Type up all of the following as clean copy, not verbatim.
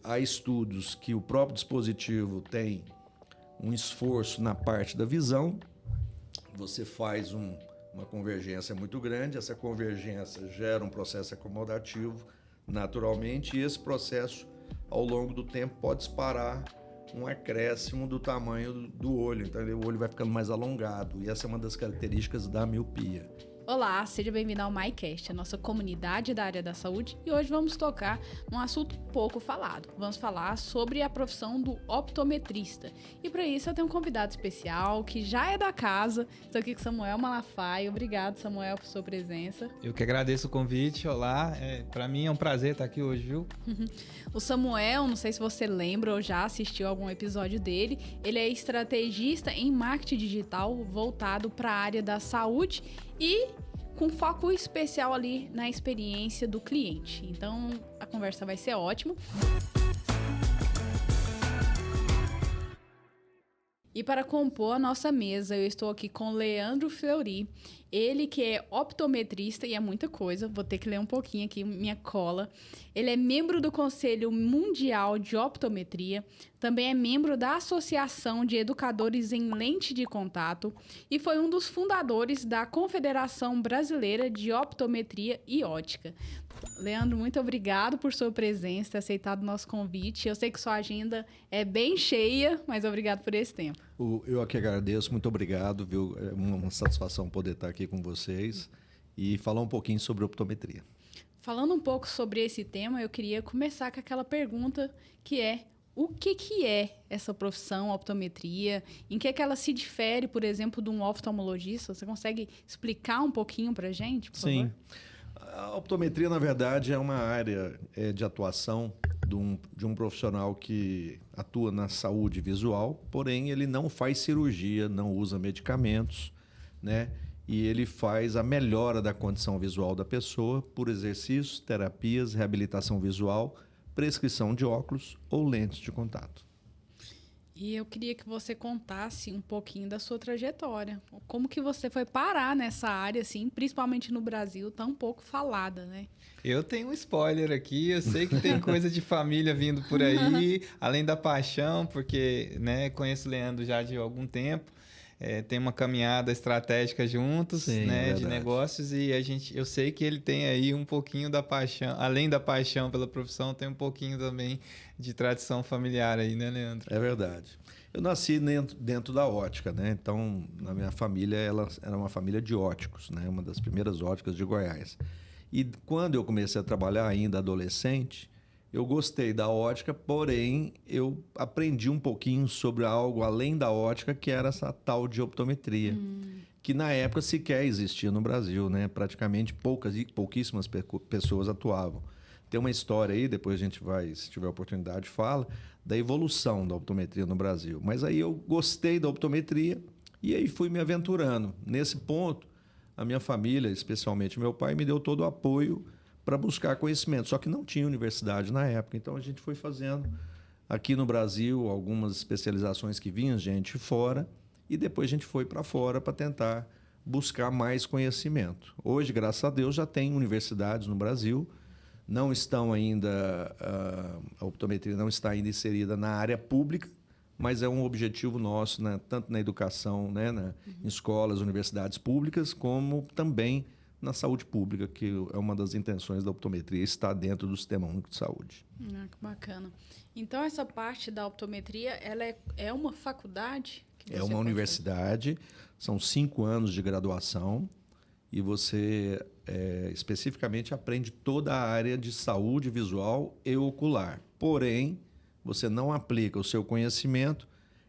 há estudos que o próprio dispositivo tem um esforço na parte da visão, você faz uma convergência muito grande, essa convergência gera um processo acomodativo naturalmente, e esse processo, ao longo do tempo, pode disparar um acréscimo do tamanho do olho, então o olho vai ficando mais alongado, e essa é uma das características da miopia. Olá, seja bem-vindo ao MyCast, a nossa comunidade da área da saúde, e hoje vamos tocar num assunto pouco falado. Vamos falar sobre a profissão do optometrista. E para isso eu tenho um convidado especial que já é da casa. Estou aqui com Samuel Malafaia. Obrigado, Samuel, por sua presença. Eu que agradeço o convite. Olá, para mim é um prazer estar aqui hoje, viu? O Samuel, não sei se você lembra ou já assistiu algum episódio dele, ele é estrategista em marketing digital voltado para a área da saúde e com foco especial ali na experiência do cliente. Então, a conversa vai ser ótima. E para compor a nossa mesa, eu estou aqui com Leandro Fleury. Ele que é optometrista e é muita coisa, vou ter que ler um pouquinho aqui minha cola. Ele é membro do Conselho Mundial de Optometria, também é membro da Associação de Educadores em Lente de Contato e foi um dos fundadores da Confederação Brasileira de Optometria e Ótica. Leandro, muito obrigado por sua presença, ter aceitado o nosso convite. Eu sei que sua agenda é bem cheia, mas obrigado por esse tempo. Eu aqui agradeço, muito obrigado, viu? É uma satisfação poder estar aqui com vocês e falar um pouquinho sobre optometria. Falando um pouco sobre esse tema, eu queria começar com aquela pergunta que é: o que é essa profissão, optometria? Em que ela se difere, por exemplo, de um oftalmologista? Você consegue explicar um pouquinho para a gente, por favor? Sim. A optometria, na verdade, é uma área de atuação de um profissional que atua na saúde visual, porém ele não faz cirurgia, não usa medicamentos, né? E ele faz a melhora da condição visual da pessoa por exercícios, terapias, reabilitação visual, prescrição de óculos ou lentes de contato. E eu queria que você contasse um pouquinho da sua trajetória. Como que você foi parar nessa área, assim, principalmente no Brasil, tão pouco falada, né? Eu tenho um spoiler aqui, eu sei que tem coisa de família vindo por aí, além da paixão, porque conheço o Leandro já de algum tempo. Tem uma caminhada estratégica juntos, Sim, de negócios, e eu sei que ele tem aí um pouquinho da paixão, além da paixão pela profissão, tem um pouquinho também de tradição familiar aí, né, Leandro? É verdade. Eu nasci dentro da ótica, né? Então, na minha família, ela era uma família de óticos, né? Uma das primeiras óticas de Goiás. E quando eu comecei a trabalhar ainda adolescente, eu gostei da ótica, porém eu aprendi um pouquinho sobre algo além da ótica, que era essa tal de optometria, que na época sequer existia no Brasil, né? Praticamente pouquíssimas pessoas atuavam. Tem uma história aí, depois a gente vai, se tiver oportunidade, fala da evolução da optometria no Brasil. Mas aí eu gostei da optometria e aí fui me aventurando. Nesse ponto, a minha família, especialmente meu pai, me deu todo o apoio para buscar conhecimento, só que não tinha universidade na época, então a gente foi fazendo aqui no Brasil algumas especializações que vinham gente fora e depois a gente foi para fora para tentar buscar mais conhecimento. Hoje, graças a Deus, já tem universidades no Brasil, não estão ainda, a optometria não está ainda inserida na área pública, mas é um objetivo nosso, né, tanto na educação, né, em escolas, universidades públicas, como também na saúde pública, que é uma das intenções da optometria, está dentro do Sistema Único de Saúde. Que bacana. Então, essa parte da optometria, ela é uma faculdade? É uma universidade, são 5 anos de graduação e você especificamente aprende toda a área de saúde visual e ocular. Porém, você não aplica o seu conhecimento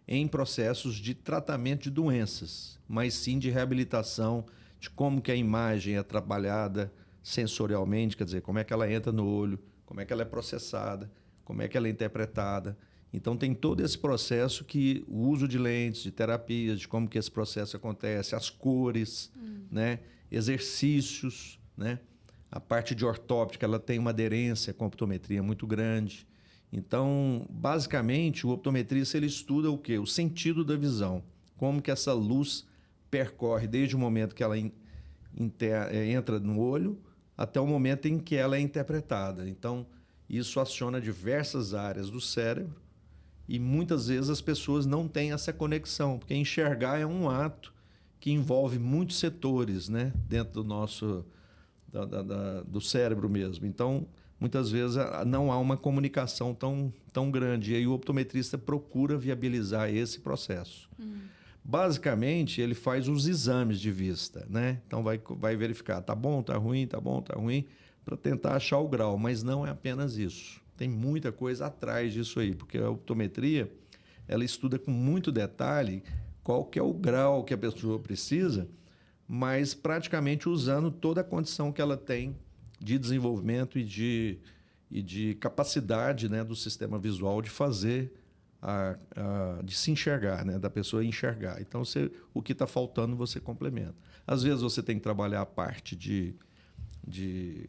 em processos de tratamento de doenças, mas sim de reabilitação, de como que a imagem é trabalhada sensorialmente, quer dizer, como é que ela entra no olho, como é que ela é processada, como é que ela é interpretada. Então tem todo esse processo que o uso de lentes, de terapias, de como que esse processo acontece, as cores, né? Exercícios, né? A parte de ortóptica, ela tem uma aderência com a optometria muito grande. Então, basicamente, o optometrista ele estuda o quê? O sentido da visão, como que essa luz percorre desde o momento que ela entra no olho até o momento em que ela é interpretada. Então, Isso aciona diversas áreas do cérebro e muitas vezes as pessoas não têm essa conexão, porque enxergar é um ato que envolve muitos setores, né, dentro do nosso do cérebro mesmo. Então, muitas vezes não há uma comunicação tão grande. E aí o optometrista procura viabilizar esse processo. Basicamente, ele faz os exames de vista, né? Então, vai verificar, tá bom, tá ruim, para tentar achar o grau. Mas não é apenas isso. Tem muita coisa atrás disso aí, porque a optometria, ela estuda com muito detalhe qual que é o grau que a pessoa precisa, mas praticamente usando toda a condição que ela tem de desenvolvimento e de capacidade, né, do sistema visual de fazer, de se enxergar, né, da pessoa enxergar. Então, o que está faltando, você complementa. Às vezes, você tem que trabalhar a parte de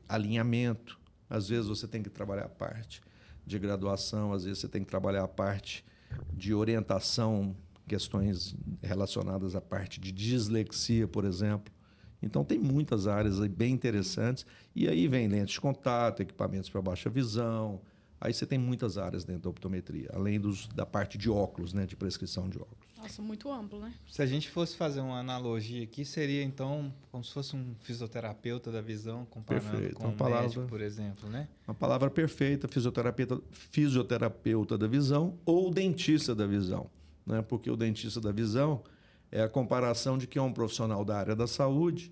alinhamento, às vezes, você tem que trabalhar a parte de graduação, às vezes, você tem que trabalhar a parte de orientação, questões relacionadas à parte de dislexia, por exemplo. Então, tem muitas áreas aí bem interessantes. E aí vem lentes de contato, equipamentos para baixa visão. Aí você tem muitas áreas dentro da optometria, além da parte de óculos, né, de prescrição de óculos. Nossa, muito amplo, né? Se a gente fosse fazer uma analogia aqui, seria, então, como se fosse um fisioterapeuta da visão, comparando Perfeito. com um médico, por exemplo, né? Uma palavra perfeita, fisioterapeuta da visão ou dentista da visão, né? Porque o dentista da visão é a comparação de que é um profissional da área da saúde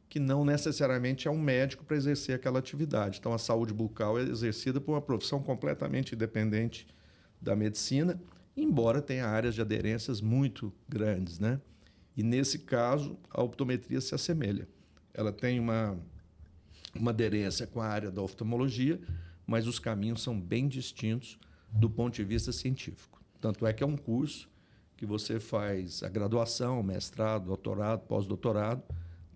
que não necessariamente é um médico para exercer aquela atividade. Então, a saúde bucal é exercida por uma profissão completamente independente da medicina, embora tenha áreas de aderências muito grandes, né? E, nesse caso, a optometria se assemelha. Ela tem uma aderência com a área da oftalmologia, mas os caminhos são bem distintos do ponto de vista científico. Tanto é que é um curso que você faz a graduação, mestrado, doutorado, pós-doutorado,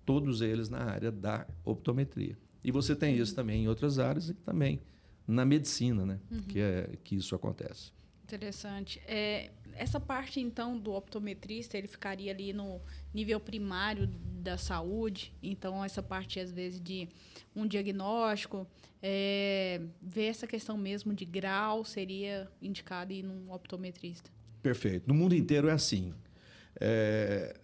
todos eles na área da optometria. E você tem isso também em outras áreas e também na medicina, né? Que isso acontece. Interessante. Essa parte, então, do optometrista, ele ficaria ali no nível primário da saúde. Então, essa parte, às vezes, de um diagnóstico, ver essa questão mesmo de grau, seria indicado ir num optometrista. Perfeito. No mundo inteiro é assim.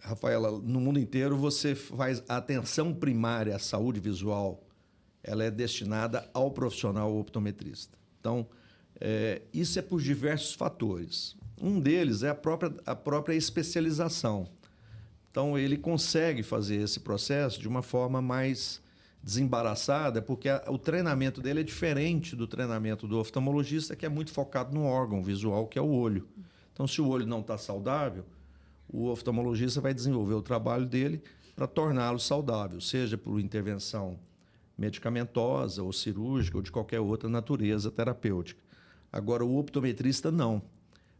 Rafaela, no mundo inteiro você faz a atenção primária à saúde visual, ela é destinada ao profissional optometrista. Então, isso é por diversos fatores. Um deles é a própria especialização. Então, ele consegue fazer esse processo de uma forma mais desembaraçada, porque o treinamento dele é diferente do treinamento do oftalmologista, que é muito focado no órgão visual, que é o olho. Então, se o olho não está saudável, o oftalmologista vai desenvolver o trabalho dele para torná-lo saudável, seja por intervenção medicamentosa ou cirúrgica ou de qualquer outra natureza terapêutica. Agora, o optometrista não.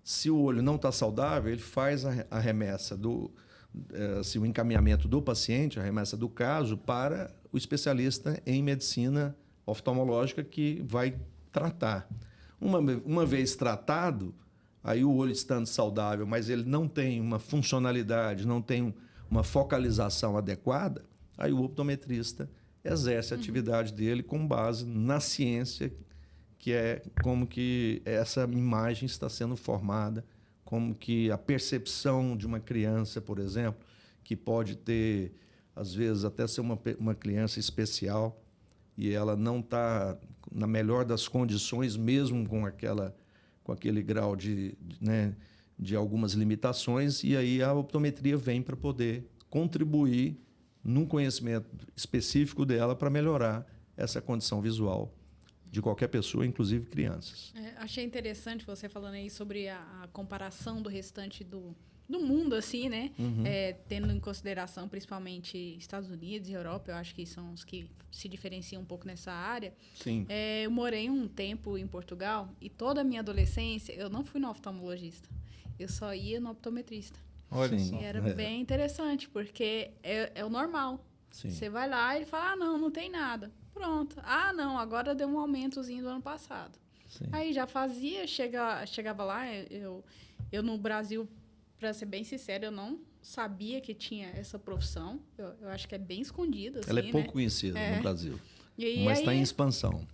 Se o olho não está saudável, ele faz a remessa o encaminhamento do paciente, a remessa do caso, para o especialista em medicina oftalmológica que vai tratar. Uma vez tratado, aí o olho estando saudável, mas ele não tem uma funcionalidade, não tem uma focalização adequada, aí o optometrista exerce a atividade dele com base na ciência, que é como que essa imagem está sendo formada, como que a percepção de uma criança, por exemplo, que pode ter, às vezes, até ser uma criança especial, e ela não está na melhor das condições, mesmo com aquele grau de algumas limitações, e aí a optometria vem para poder contribuir num conhecimento específico dela para melhorar essa condição visual de qualquer pessoa, inclusive crianças. Achei interessante você falando aí sobre a comparação do restante do mundo, assim, né? Tendo em consideração principalmente Estados Unidos e Europa, eu acho que são os que se diferenciam um pouco nessa área. Sim. Eu morei um tempo em Portugal e toda a minha adolescência eu não fui no oftalmologista, eu só ia no optometrista. Olha só. E era bem interessante, porque é o normal. Sim. Você vai lá e ele fala, não tem nada. Pronto. Não, agora deu um aumentozinho do ano passado. Sim. Aí já fazia, chegava lá, eu no Brasil, para ser bem sincero, eu não sabia que tinha essa profissão. Eu acho que é bem escondida. Assim, ela é pouco conhecida no Brasil, mas está em expansão.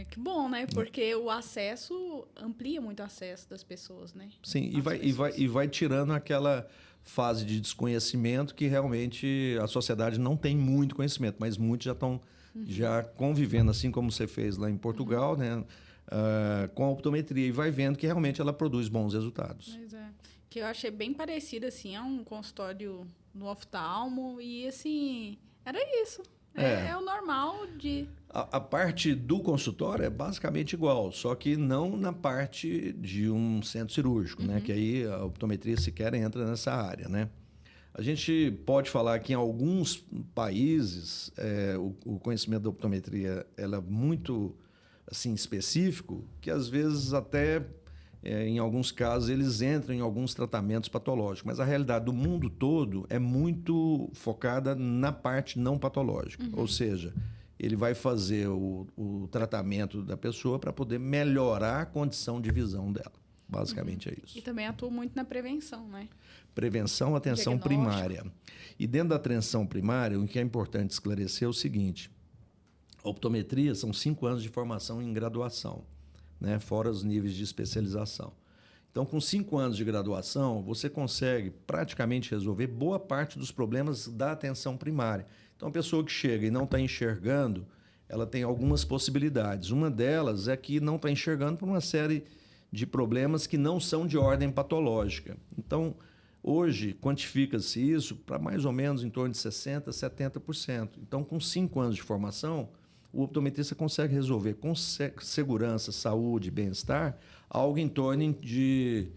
Que bom, né? Porque o acesso amplia muito o acesso das pessoas, né? Sim, As e vai tirando aquela fase de desconhecimento que realmente a sociedade não tem muito conhecimento, mas muitos já estão já convivendo, assim como você fez lá em Portugal, né? Com a optometria e vai vendo que realmente ela produz bons resultados. Pois é. Que eu achei bem parecido, assim, a um consultório no oftalmo e, assim, era isso. É o normal de... A parte do consultório é basicamente igual, só que não na parte de um centro cirúrgico, né? Que aí a optometria sequer entra nessa área, né? A gente pode falar que em alguns países o conhecimento da optometria ela é muito assim específico, que às vezes até em alguns casos eles entram em alguns tratamentos patológicos, mas a realidade do mundo todo é muito focada na parte não patológica, ou seja, ele vai fazer o tratamento da pessoa para poder melhorar a condição de visão dela. Basicamente é isso. E também atua muito na prevenção, né? Prevenção, atenção primária. E dentro da atenção primária, o que é importante esclarecer é o seguinte: a optometria são 5 anos de formação em graduação, né? Fora os níveis de especialização. Então, com 5 anos de graduação, você consegue praticamente resolver boa parte dos problemas da atenção primária. Então, a pessoa que chega e não está enxergando, ela tem algumas possibilidades. Uma delas é que não está enxergando por uma série de problemas que não são de ordem patológica. Então, hoje, quantifica-se isso para mais ou menos em torno de 60%, 70%. Então, com 5 anos de formação, o optometrista consegue resolver com segurança, saúde, bem-estar, algo em torno de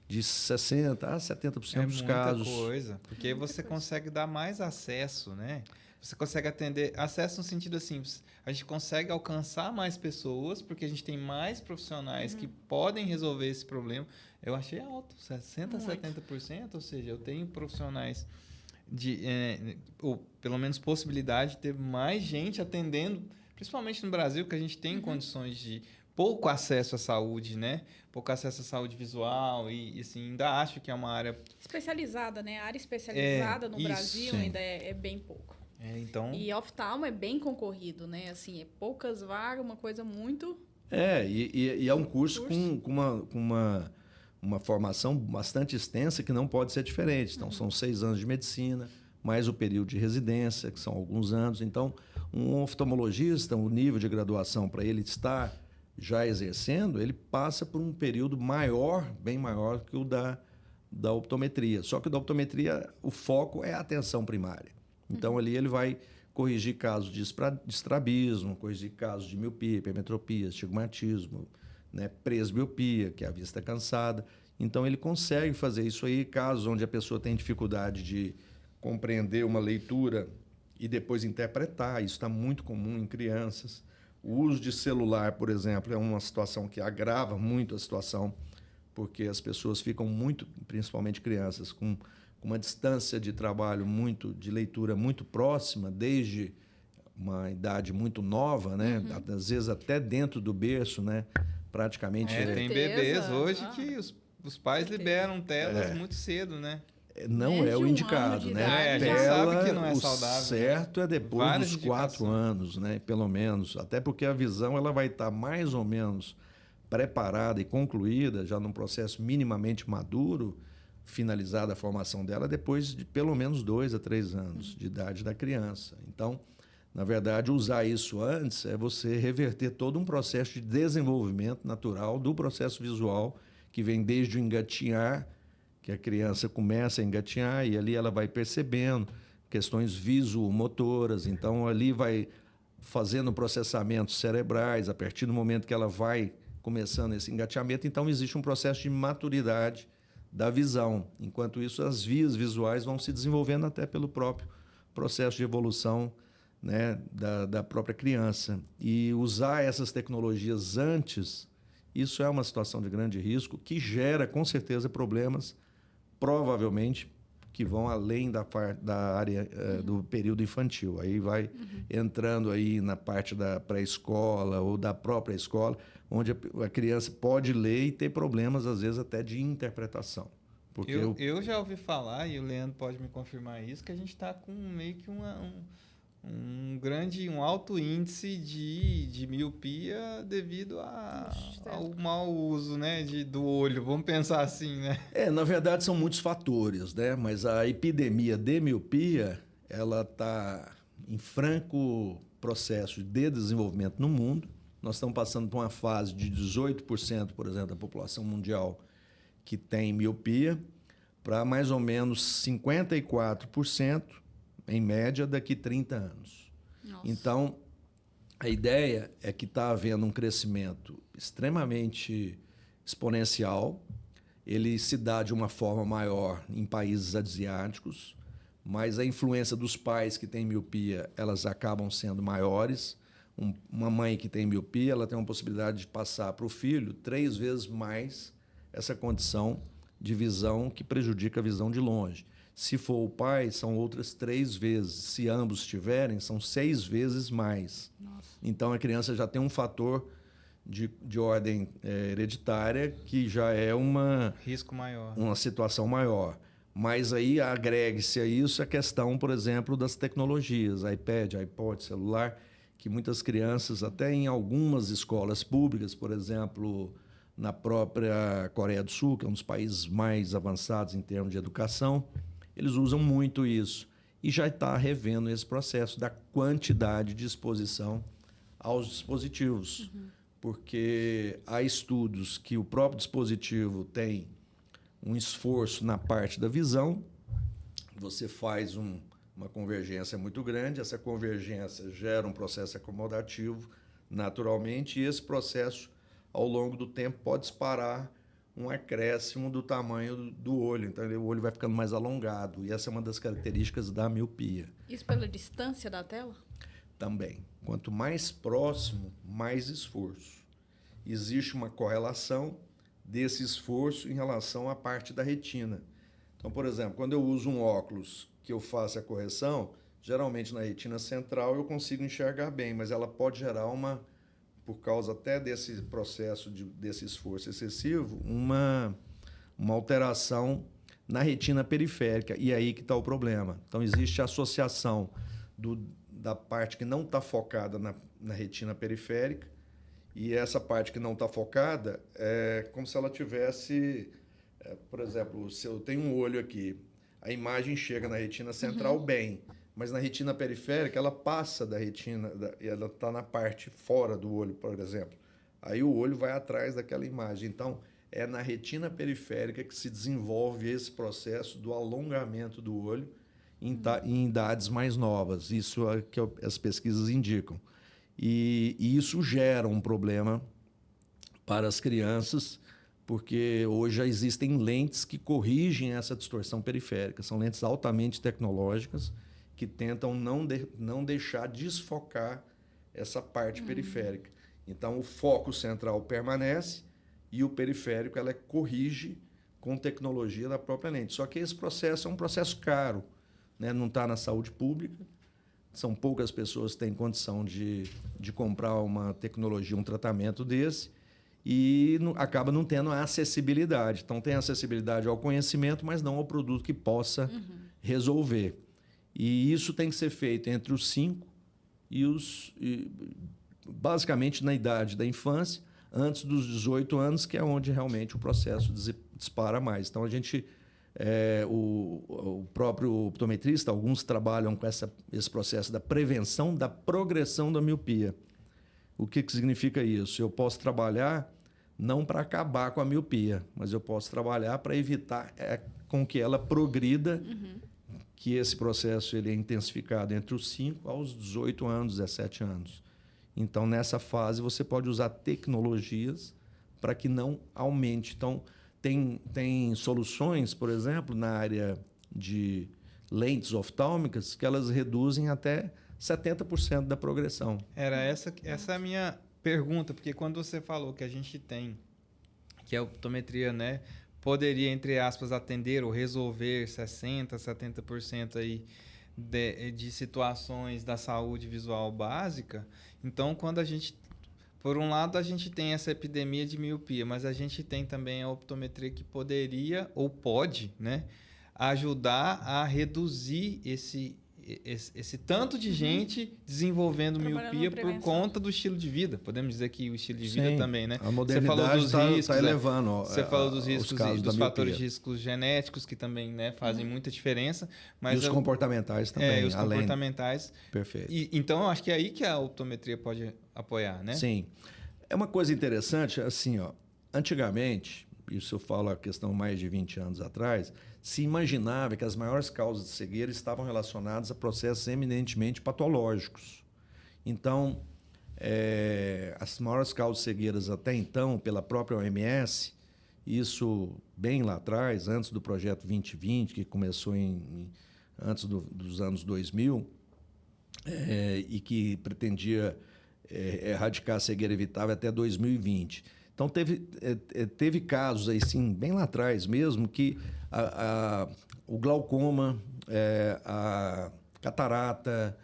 60% a 70% dos casos. É muita coisa, porque você consegue dar mais acesso, né? Você consegue atender, acesso no sentido assim, a gente consegue alcançar mais pessoas, porque a gente tem mais profissionais que podem resolver esse problema. Eu achei alto, 60% a 70%, ou seja, eu tenho profissionais ou pelo menos possibilidade de ter mais gente atendendo, principalmente no Brasil, que a gente tem condições de pouco acesso à saúde, né? Pouco acesso à saúde visual e assim, ainda acho que é uma área... especializada, né? A área especializada no Brasil ainda é bem pouco. Então... E oftalmo é bem concorrido, né? Assim, é poucas vagas, uma coisa muito... E é um curso com uma formação bastante extensa que não pode ser diferente. Então, são 6 anos de medicina, mais o período de residência, que são alguns anos. Então, um oftalmologista, o nível de graduação para ele estar já exercendo, ele passa por um período maior, bem maior que o da optometria. Só que da optometria, o foco é a atenção primária. Então, ali ele vai corrigir casos de estrabismo, corrigir casos de miopia, hipermetropia, astigmatismo, né, presbiopia, que é a vista cansada. Então, ele consegue fazer isso aí, casos onde a pessoa tem dificuldade de compreender uma leitura e depois interpretar. Isso está muito comum em crianças. O uso de celular, por exemplo, é uma situação que agrava muito a situação, porque as pessoas ficam muito, principalmente crianças, com uma distância de trabalho de leitura muito próxima, desde uma idade muito nova, né? Às vezes até dentro do berço, né? Praticamente. Tem bebês hoje que os pais liberam telas muito cedo, né? Não é o indicado, né? A gente sabe que não é saudável. O certo é depois dos 4 anos, né? Pelo menos. Até porque a visão ela vai estar mais ou menos preparada e concluída, já num processo minimamente maduro, finalizada a formação dela, depois de pelo menos 2 a 3 anos de idade da criança. Então, na verdade, usar isso antes é você reverter todo um processo de desenvolvimento natural do processo visual, que vem desde o engatinhar, que a criança começa a engatinhar e ali ela vai percebendo questões visomotoras. Então, ali vai fazendo processamentos cerebrais a partir do momento que ela vai começando esse engateamento. Então, existe um processo de maturidade da visão. Enquanto isso, as vias visuais vão se desenvolvendo até pelo próprio processo de evolução, né, da própria criança. E usar essas tecnologias antes, isso é uma situação de grande risco que gera, com certeza, problemas, provavelmente, que vão além da área do período infantil. Aí vai entrando aí na parte da pré-escola ou da própria escola, onde a criança pode ler e ter problemas, às vezes, até de interpretação. Porque eu já ouvi falar, e o Leandro pode me confirmar isso, que a gente está com meio que um alto índice de miopia devido ao mau uso, né, do olho. Vamos pensar assim, né? Na verdade são muitos fatores, né? Mas a epidemia de miopia, ela está em franco processo de desenvolvimento no mundo. Nós estamos passando por uma fase de 18%, por exemplo, da população mundial que tem miopia, para mais ou menos 54%, em média, daqui 30 anos. Nossa. Então, a ideia é que está havendo um crescimento extremamente exponencial. Ele se dá de uma forma maior em países asiáticos, mas a influência dos pais que têm miopia, elas acabam sendo maiores. Uma mãe que tem miopia, ela tem uma possibilidade de passar para o filho 3 vezes mais essa condição de visão que prejudica a visão de longe. Se for o pai, são outras 3 vezes. Se ambos tiverem, são 6 vezes mais. Nossa. Então, a criança já tem um fator de ordem hereditária que já é risco maior. Uma situação maior. Mas aí agregue-se a isso a questão, por exemplo, das tecnologias, iPad, iPod, celular, que muitas crianças, até em algumas escolas públicas, por exemplo, na própria Coreia do Sul, que é um dos países mais avançados em termos de educação, eles usam muito isso. E já está revendo esse processo da quantidade de exposição aos dispositivos. Porque há estudos que o próprio dispositivo tem um esforço na parte da visão, você faz uma convergência muito grande, essa convergência gera um processo acomodativo naturalmente, e esse processo, ao longo do tempo, pode disparar um acréscimo do tamanho do olho. Então, o olho vai ficando mais alongado. E essa é uma das características da miopia. Isso pela distância da tela? Também. Quanto mais próximo, mais esforço. Existe uma correlação desse esforço em relação à parte da retina. Então, por exemplo, quando eu uso um óculos que eu faço a correção, geralmente na retina central eu consigo enxergar bem, mas ela pode gerar por causa até desse processo, desse esforço excessivo, uma alteração na retina periférica. E é aí que está o problema. Então, existe a associação da parte que não está focada na retina periférica, e essa parte que não está focada é como se ela tivesse... por exemplo, se eu tenho um olho aqui, a imagem chega na retina central bem, mas na retina periférica ela passa da retina, ela está na parte fora do olho, por exemplo. Aí o olho vai atrás daquela imagem. Então, é na retina periférica que se desenvolve esse processo do alongamento do olho em idades mais novas. Isso é que as pesquisas indicam. E isso gera um problema para as crianças, porque hoje já existem lentes que corrigem essa distorção periférica. São lentes altamente tecnológicas que tentam não deixar desfocar essa parte periférica. Então, o foco central permanece e o periférico ela corrige com tecnologia da própria lente. Só que esse processo é um processo caro, né? Não está na saúde pública. São poucas pessoas que têm condição de comprar uma tecnologia, um tratamento desse, e acaba não tendo a acessibilidade. Então, tem acessibilidade ao conhecimento, mas não ao produto que possa resolver. E isso tem que ser feito entre os 5 basicamente na idade da infância, antes dos 18 anos, que é onde realmente o processo dispara mais. Então, a gente... o próprio optometrista, alguns trabalham com esse processo da prevenção da progressão da miopia. O que significa isso? Eu posso trabalhar não para acabar com a miopia, mas eu posso trabalhar para evitar com que ela progrida, que esse processo ele é intensificado entre os 5 aos 18 anos, 17 anos. Então, nessa fase, você pode usar tecnologias para que não aumente. Então, tem soluções, por exemplo, na área de lentes oftálmicas, que elas reduzem até 70% da progressão. Era essa a minha pergunta, porque quando você falou que a gente tem, que a optometria, né, poderia, entre aspas, atender ou resolver 60%, 70% aí de situações da saúde visual básica, então quando a gente... Por um lado, a gente tem essa epidemia de miopia, mas a gente tem também a optometria que poderia ou pode, né, ajudar a reduzir esse tanto de gente desenvolvendo Trabalhando miopia na por prevenção. conta do estilo de vida. Podemos dizer que o estilo de vida Sim, também, né? a modernidade está elevando. Você falou dos os riscos casos e da dos fatores de miopia. riscos genéticos que também, né, fazem muita diferença. E Mas os comportamentais também. os além... comportamentais. Perfeito. Então, eu acho que é aí que a optometria pode apoiar, né? Sim. É uma coisa interessante, assim, ó, antigamente, isso eu falo a questão mais de 20 anos atrás, se imaginava que as maiores causas de cegueira estavam relacionadas a processos eminentemente patológicos. Então, as maiores causas de cegueiras até então, pela própria OMS, isso bem lá atrás, antes do projeto 2020, que começou antes dos anos 2000, e que pretendia erradicar a cegueira evitável até 2020. Então, teve casos aí, sim, bem lá atrás mesmo, que o glaucoma, a catarata,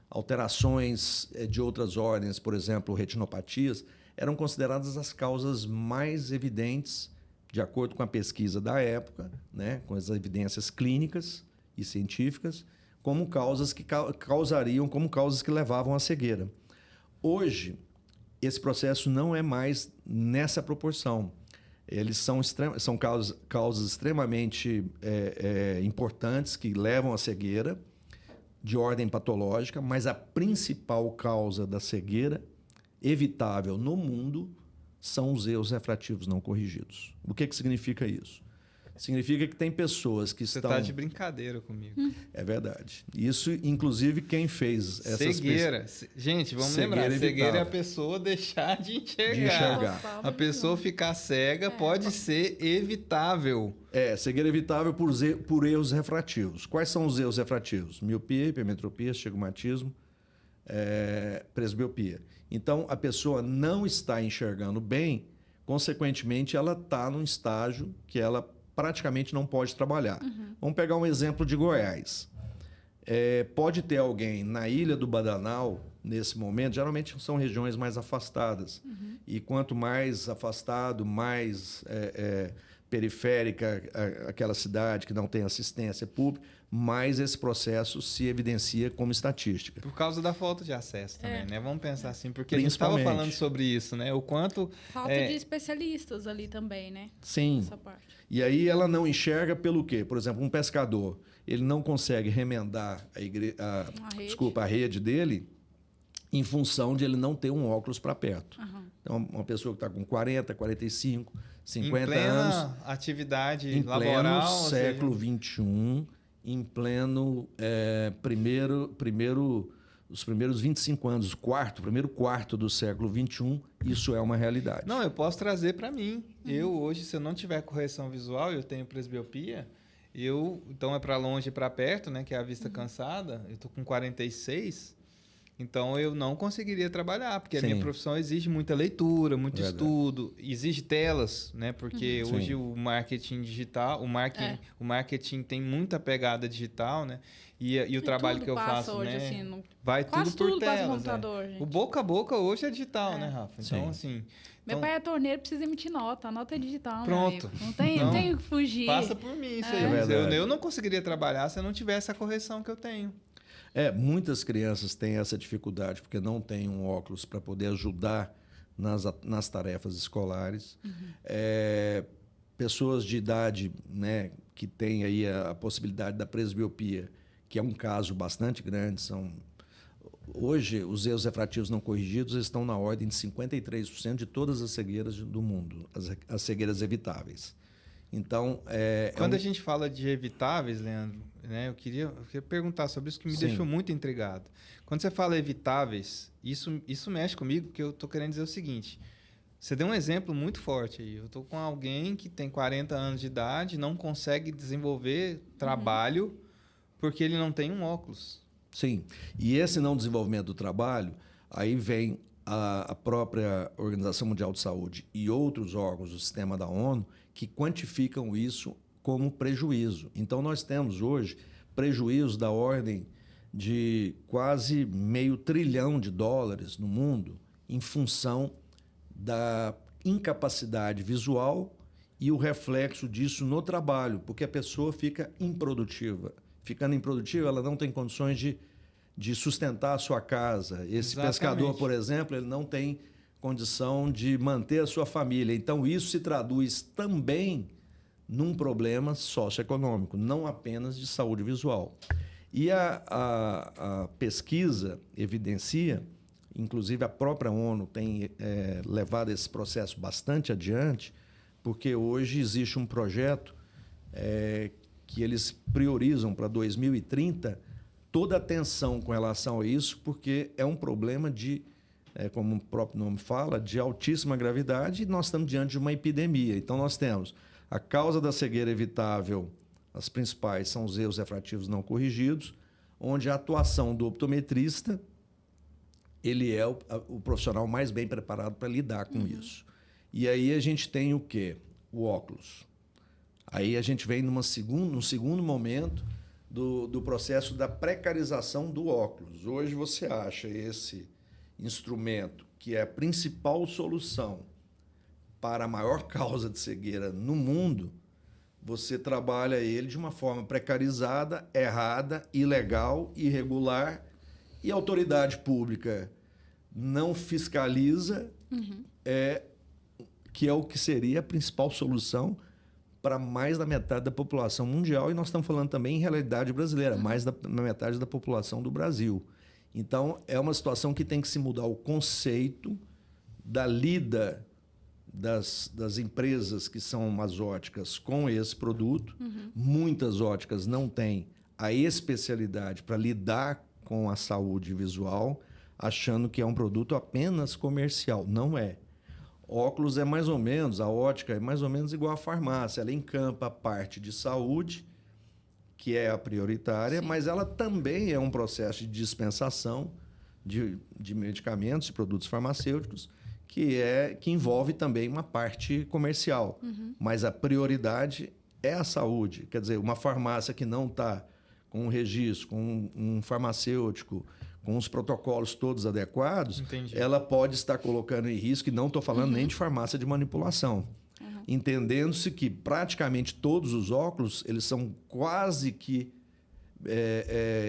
alterações de outras ordens, por exemplo, retinopatias, eram consideradas as causas mais evidentes, de acordo com a pesquisa da época, né, com as evidências clínicas e científicas, como causas que causariam, como causas que levavam à cegueira. Hoje, esse processo não é mais nessa proporção. Eles são causas extremamente importantes que levam à cegueira, de ordem patológica, mas a principal causa da cegueira evitável no mundo são os erros refrativos não corrigidos. O que significa isso? Significa que tem pessoas que estão... Você está de brincadeira comigo. É verdade. Isso, inclusive, quem fez essa... Cegueira. Gente, vamos lembrar. Cegueira é a pessoa deixar de enxergar. A pessoa ficar cega pode ser evitável. Cegueira evitável por erros refrativos. Quais são os erros refrativos? Miopia, hipermetropia, astigmatismo, presbiopia. Então, a pessoa não está enxergando bem, consequentemente, ela está num estágio que ela praticamente não pode trabalhar. Vamos pegar um exemplo de Goiás. Pode ter alguém na Ilha do Bananal, nesse momento, geralmente são regiões mais afastadas. E quanto mais afastado, mais periférica aquela cidade que não tem assistência pública, mais esse processo se evidencia como estatística. Por causa da falta de acesso também, né? Vamos pensar assim, porque a gente estava falando sobre isso, né? O quanto... Falta de especialistas ali também, né? Sim. Essa parte. E aí ela não enxerga pelo quê? Por exemplo, um pescador, ele não consegue remendar a rede dele em função de ele não ter um óculos para perto. Então, uma pessoa que está com 40, 45, 50 anos... atividade laboral... Em pleno século XXI, em pleno os primeiros 25 anos, primeiro quarto do século XXI, isso é uma realidade. Não, eu posso trazer para mim. Eu hoje, se eu não tiver correção visual, eu tenho presbiopia, então é para longe e para perto, né, que é a vista cansada, eu estou com 46, então eu não conseguiria trabalhar, porque a minha profissão exige muita leitura, muito estudo, exige telas, né, porque hoje o marketing digital, o marketing tem muita pegada digital, né, e o trabalho que eu faço, hoje, né, assim, vai tudo por telas. Gente. O boca a boca hoje é digital, né, Rafa? Então, assim... Meu pai é torneiro, precisa emitir nota. A nota é digital, pronto. Não tem o que fugir. Passa por mim isso aí. Eu não conseguiria trabalhar se eu não tivesse a correção que eu tenho. Muitas crianças têm essa dificuldade porque não têm um óculos para poder ajudar nas tarefas escolares. Pessoas de idade, né, que têm aí a possibilidade da presbiopia, que é um caso bastante grande, hoje, os erros refrativos não corrigidos estão na ordem de 53% de todas as cegueiras do mundo, as cegueiras evitáveis. Então, quando a gente fala de evitáveis, Leandro, né, eu queria perguntar sobre isso que me deixou muito intrigado. Quando você fala evitáveis, isso mexe comigo, porque eu estou querendo dizer o seguinte: você deu um exemplo muito forte aí. Eu estou com alguém que tem 40 anos de idade, não consegue desenvolver trabalho porque ele não tem um óculos. Sim, e esse não desenvolvimento do trabalho, aí vem a própria Organização Mundial de Saúde e outros órgãos do sistema da ONU que quantificam isso como prejuízo. Então, nós temos hoje prejuízos da ordem de quase $500 bilhão no mundo em função da incapacidade visual e o reflexo disso no trabalho, porque a pessoa fica improdutiva. ficando improdutiva, ela não tem condições de sustentar a sua casa. Esse Exatamente. pescador, por exemplo, ele não tem condição de manter a sua família. Então, isso se traduz também num problema socioeconômico, não apenas de saúde visual. E a pesquisa evidencia, inclusive a própria ONU tem levado esse processo bastante adiante, porque hoje existe um projeto que eles priorizam para 2030 toda a atenção com relação a isso, porque é um problema de, como o próprio nome fala, de altíssima gravidade, e nós estamos diante de uma epidemia. Então, nós temos a causa da cegueira evitável, as principais são os erros refrativos não corrigidos, onde a atuação do optometrista, ele é o profissional mais bem preparado para lidar com isso. E aí a gente tem o quê? O óculos. Aí a gente vem num segundo momento do processo da precarização do óculos. Hoje você acha esse instrumento que é a principal solução para a maior causa de cegueira no mundo, você trabalha ele de uma forma precarizada, errada, ilegal, irregular, e a autoridade pública não fiscaliza, que é o que seria a principal solução para mais da metade da população mundial, e nós estamos falando também em realidade brasileira, mais da metade da população do Brasil. Então, é uma situação que tem que se mudar o conceito da lida das empresas que são as óticas com esse produto. Muitas óticas não têm a especialidade para lidar com a saúde visual, achando que é um produto apenas comercial. Não é. Óculos é mais ou menos, a ótica é mais ou menos igual à farmácia. Ela encampa a parte de saúde, que é a prioritária, mas ela também é um processo de dispensação de medicamentos e produtos farmacêuticos, que envolve também uma parte comercial. Mas a prioridade é a saúde. Quer dizer, uma farmácia que não está com um registro, com um farmacêutico, com os protocolos todos adequados, Entendi. ela pode estar colocando em risco, e não estou falando nem de farmácia de manipulação, entendendo-se que praticamente todos os óculos eles são quase que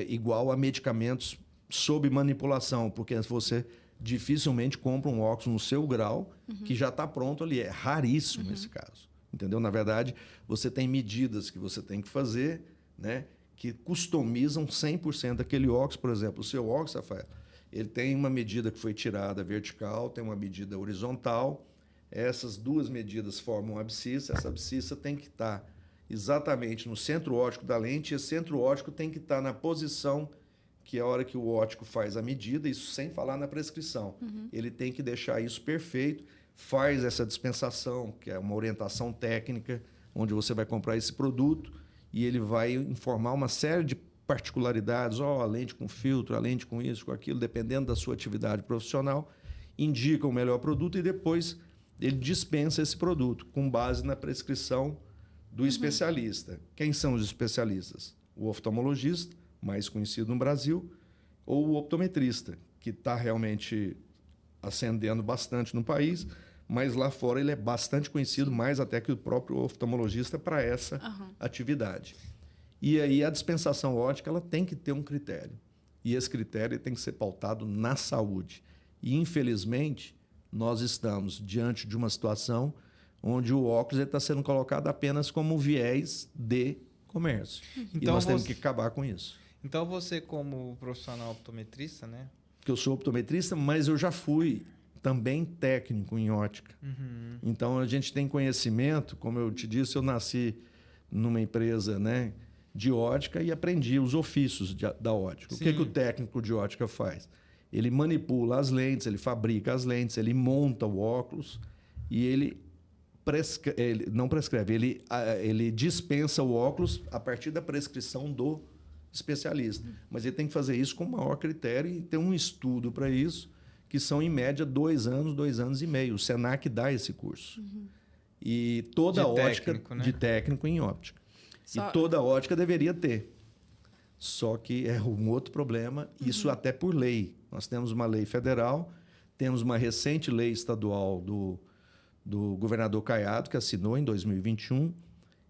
igual a medicamentos sob manipulação, porque você dificilmente compra um óculos no seu grau que já está pronto ali. É raríssimo esse caso. Entendeu? Na verdade, você tem medidas que você tem que fazer, né, que customizam 100% daquele óculos. Por exemplo, o seu óculos, Rafael, ele tem uma medida que foi tirada vertical, tem uma medida horizontal. Essas duas medidas formam uma abscissa. Essa abscissa tem que estar exatamente no centro óptico da lente, e esse centro óptico tem que estar na posição que é a hora que o óptico faz a medida, isso sem falar na prescrição. Ele tem que deixar isso perfeito, faz essa dispensação, que é uma orientação técnica, onde você vai comprar esse produto, e ele vai informar uma série de particularidades, a lente com filtro, a lente com isso, com aquilo, dependendo da sua atividade profissional, indica o melhor produto e depois ele dispensa esse produto, com base na prescrição do especialista. Quem são os especialistas? O oftalmologista, mais conhecido no Brasil, ou o optometrista, que está realmente ascendendo bastante no país, mas lá fora ele é bastante conhecido, mais até que o próprio oftalmologista, para essa atividade. E aí a dispensação ótica ela tem que ter um critério, e esse critério tem que ser pautado na saúde. E, infelizmente, nós estamos diante de uma situação onde o óculos está sendo colocado apenas como viés de comércio. Então, e nós temos que acabar com isso. Então, você como profissional optometrista, né? Que eu sou optometrista, mas eu já fui também técnico em ótica. Então, a gente tem conhecimento, como eu te disse, eu nasci numa empresa, né, de ótica e aprendi os ofícios da ótica. Sim. O que o técnico de ótica faz? Ele manipula as lentes, ele fabrica as lentes, ele monta o óculos e ele não prescreve, ele dispensa o óculos a partir da prescrição do especialista. Mas ele tem que fazer isso com o maior critério e tem um estudo para isso, que são, em média, 2 anos, 2 anos e meio. O Senac dá esse curso. E toda De ótica técnico, né? de técnico em óptica. E toda ótica deveria ter. Só que é um outro problema, isso até por lei. Nós temos uma lei federal, temos uma recente lei estadual do governador Caiado, que assinou em 2021,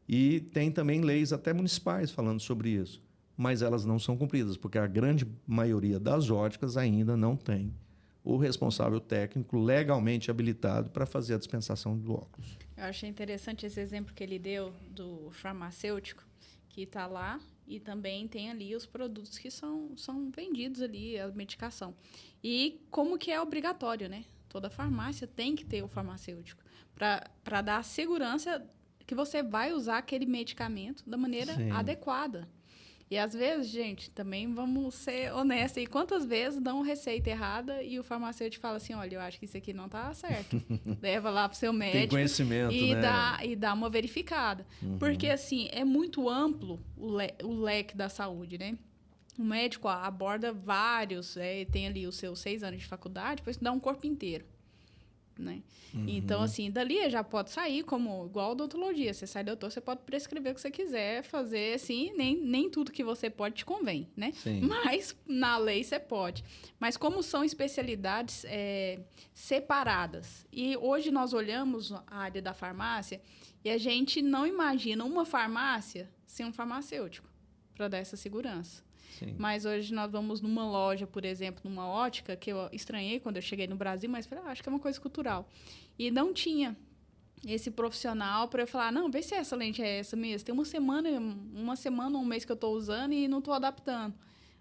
e tem também leis até municipais falando sobre isso. mas elas não são cumpridas, porque a grande maioria das óticas ainda não tem o responsável técnico legalmente habilitado para fazer a dispensação do óculos. Eu achei interessante esse exemplo que ele deu do farmacêutico, que está lá e também tem ali os produtos que são vendidos ali, a medicação. E como que é obrigatório, né? Toda farmácia tem que ter o farmacêutico para dar a segurança que você vai usar aquele medicamento da maneira adequada. E às vezes, gente, também vamos ser honestos. E quantas vezes dão receita errada e o farmacêutico fala assim, olha, eu acho que isso aqui não está certo. Leva lá para o seu médico. Tem conhecimento, e dá uma verificada. Porque, assim, é muito amplo o leque da saúde, né? O médico aborda vários, tem ali os seus 6 anos de faculdade para estudar um corpo inteiro. Né? Então, assim, dali já pode sair como igual odontologia. Você sai doutor, você pode prescrever o que você quiser, fazer assim, nem tudo que você pode te convém, né? Sim. Mas na lei você pode. Mas como são especialidades separadas, e hoje nós olhamos a área da farmácia e a gente não imagina uma farmácia sem um farmacêutico para dar essa segurança. Sim. Mas hoje nós vamos numa loja, por exemplo, numa ótica, que eu estranhei quando eu cheguei no Brasil, mas falei, acho que é uma coisa cultural. E não tinha esse profissional para eu falar, não, vê se essa lente é essa mesmo. Tem uma semana, um mês que eu estou usando e não estou adaptando.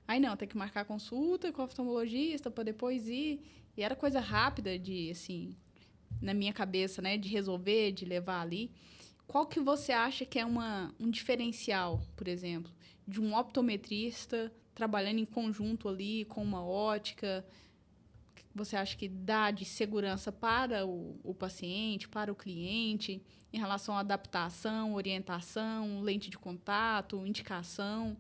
Aí não, tem que marcar consulta com o oftalmologista para depois ir. E era coisa rápida de, assim, na minha cabeça, né, de resolver, de levar ali. Qual que você acha que é um diferencial, por exemplo, de um optometrista trabalhando em conjunto ali com uma ótica? O que você acha que dá de segurança para o paciente, para o cliente, em relação à adaptação, orientação, lente de contato, indicação,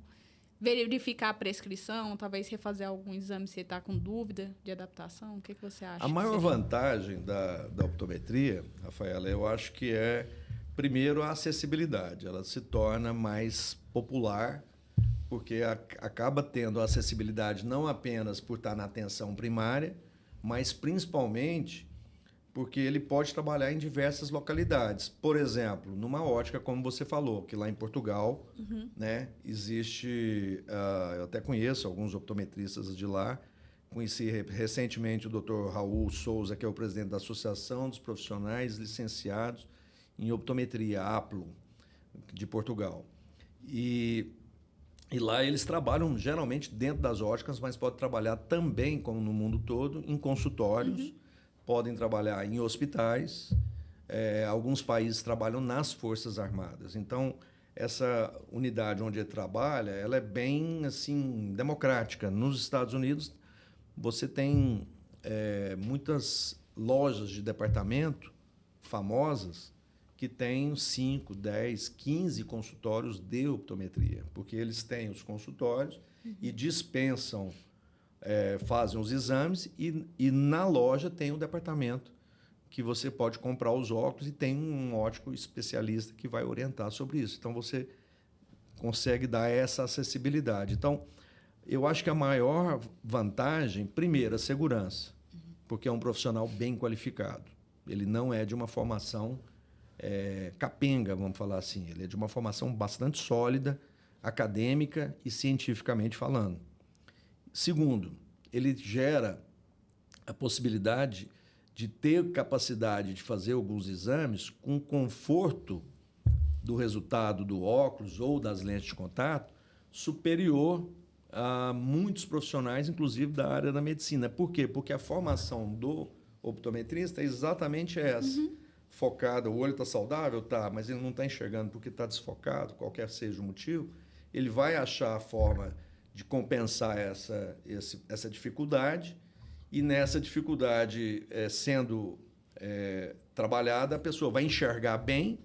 verificar a prescrição, talvez refazer algum exame se você está com dúvida de adaptação? O que você acha? A maior vantagem da optometria, Rafaela, eu acho que é, primeiro, a acessibilidade. Ela se torna mais popular, porque acaba tendo acessibilidade não apenas por estar na atenção primária, mas principalmente porque ele pode trabalhar em diversas localidades. Por exemplo, numa ótica, como você falou, que lá em Portugal, né, existe... eu até conheço alguns optometristas de lá. Conheci recentemente o Dr. Raul Souza, que é o presidente da Associação dos Profissionais Licenciados em Optometria, APLO, de Portugal. E lá eles trabalham geralmente dentro das óticas, mas podem trabalhar também, como no mundo todo, em consultórios, podem trabalhar em hospitais, alguns países trabalham nas Forças Armadas. Então, essa unidade onde ele trabalha, ela é bem assim, democrática. Nos Estados Unidos, você tem muitas lojas de departamento famosas que têm 5, 10, 15 consultórios de optometria, porque eles têm os consultórios e dispensam, fazem os exames e na loja tem um departamento que você pode comprar os óculos e tem um óptico especialista que vai orientar sobre isso. Então, você consegue dar essa acessibilidade. Então, eu acho que a maior vantagem, primeiro, a segurança, porque é um profissional bem qualificado. Ele não é de uma formação capenga, vamos falar assim. Ele é de uma formação bastante sólida, acadêmica e cientificamente falando. Segundo, ele gera a possibilidade de ter capacidade de fazer alguns exames com conforto do resultado do óculos ou das lentes de contato superior a muitos profissionais, inclusive da área da medicina. Por quê? Porque a formação do optometrista é exatamente essa. Focada, o olho está saudável? Tá, mas ele não está enxergando porque está desfocado, qualquer seja o motivo. Ele vai achar a forma de compensar essa dificuldade e nessa dificuldade sendo trabalhada, a pessoa vai enxergar bem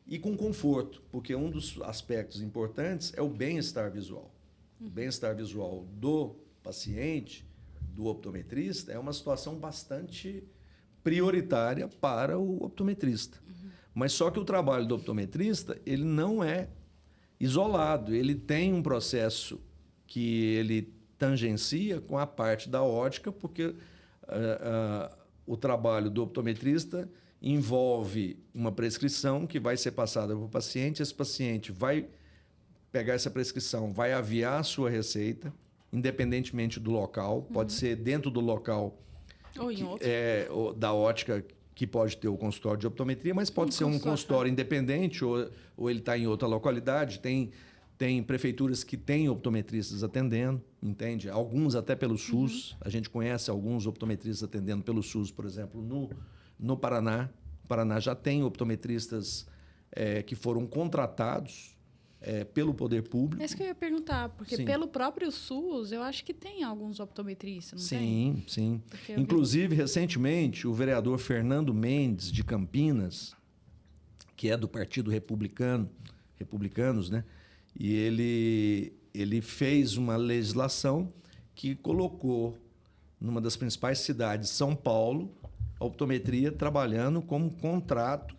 e com conforto, porque um dos aspectos importantes é o bem-estar visual. O bem-estar visual do paciente, do optometrista, é uma situação bastante prioritária para o optometrista. Mas só que o trabalho do optometrista, ele não é isolado, ele tem um processo que ele tangencia com a parte da ótica, porque o trabalho do optometrista envolve uma prescrição que vai ser passada para o paciente, esse paciente vai pegar essa prescrição, vai aviar a sua receita, independentemente do local. Pode ser dentro do local Ou em outro. da ótica que pode ter o consultório de optometria, mas pode ser um consultório independente ou ele está em outra localidade. Tem prefeituras que têm optometristas atendendo, entende? Alguns até pelo SUS. A gente conhece alguns optometristas atendendo pelo SUS, por exemplo, no Paraná. O Paraná já tem optometristas que foram contratados pelo poder público. É isso que eu ia perguntar, porque Sim. pelo próprio SUS, eu acho que tem alguns optometristas, não tem? Sim, sim. Porque eu Inclusive, recentemente, o vereador Fernando Mendes, de Campinas, que é do Partido Republicanos, né? E ele fez uma legislação que colocou numa das principais cidades, São Paulo, a optometria trabalhando como contrato.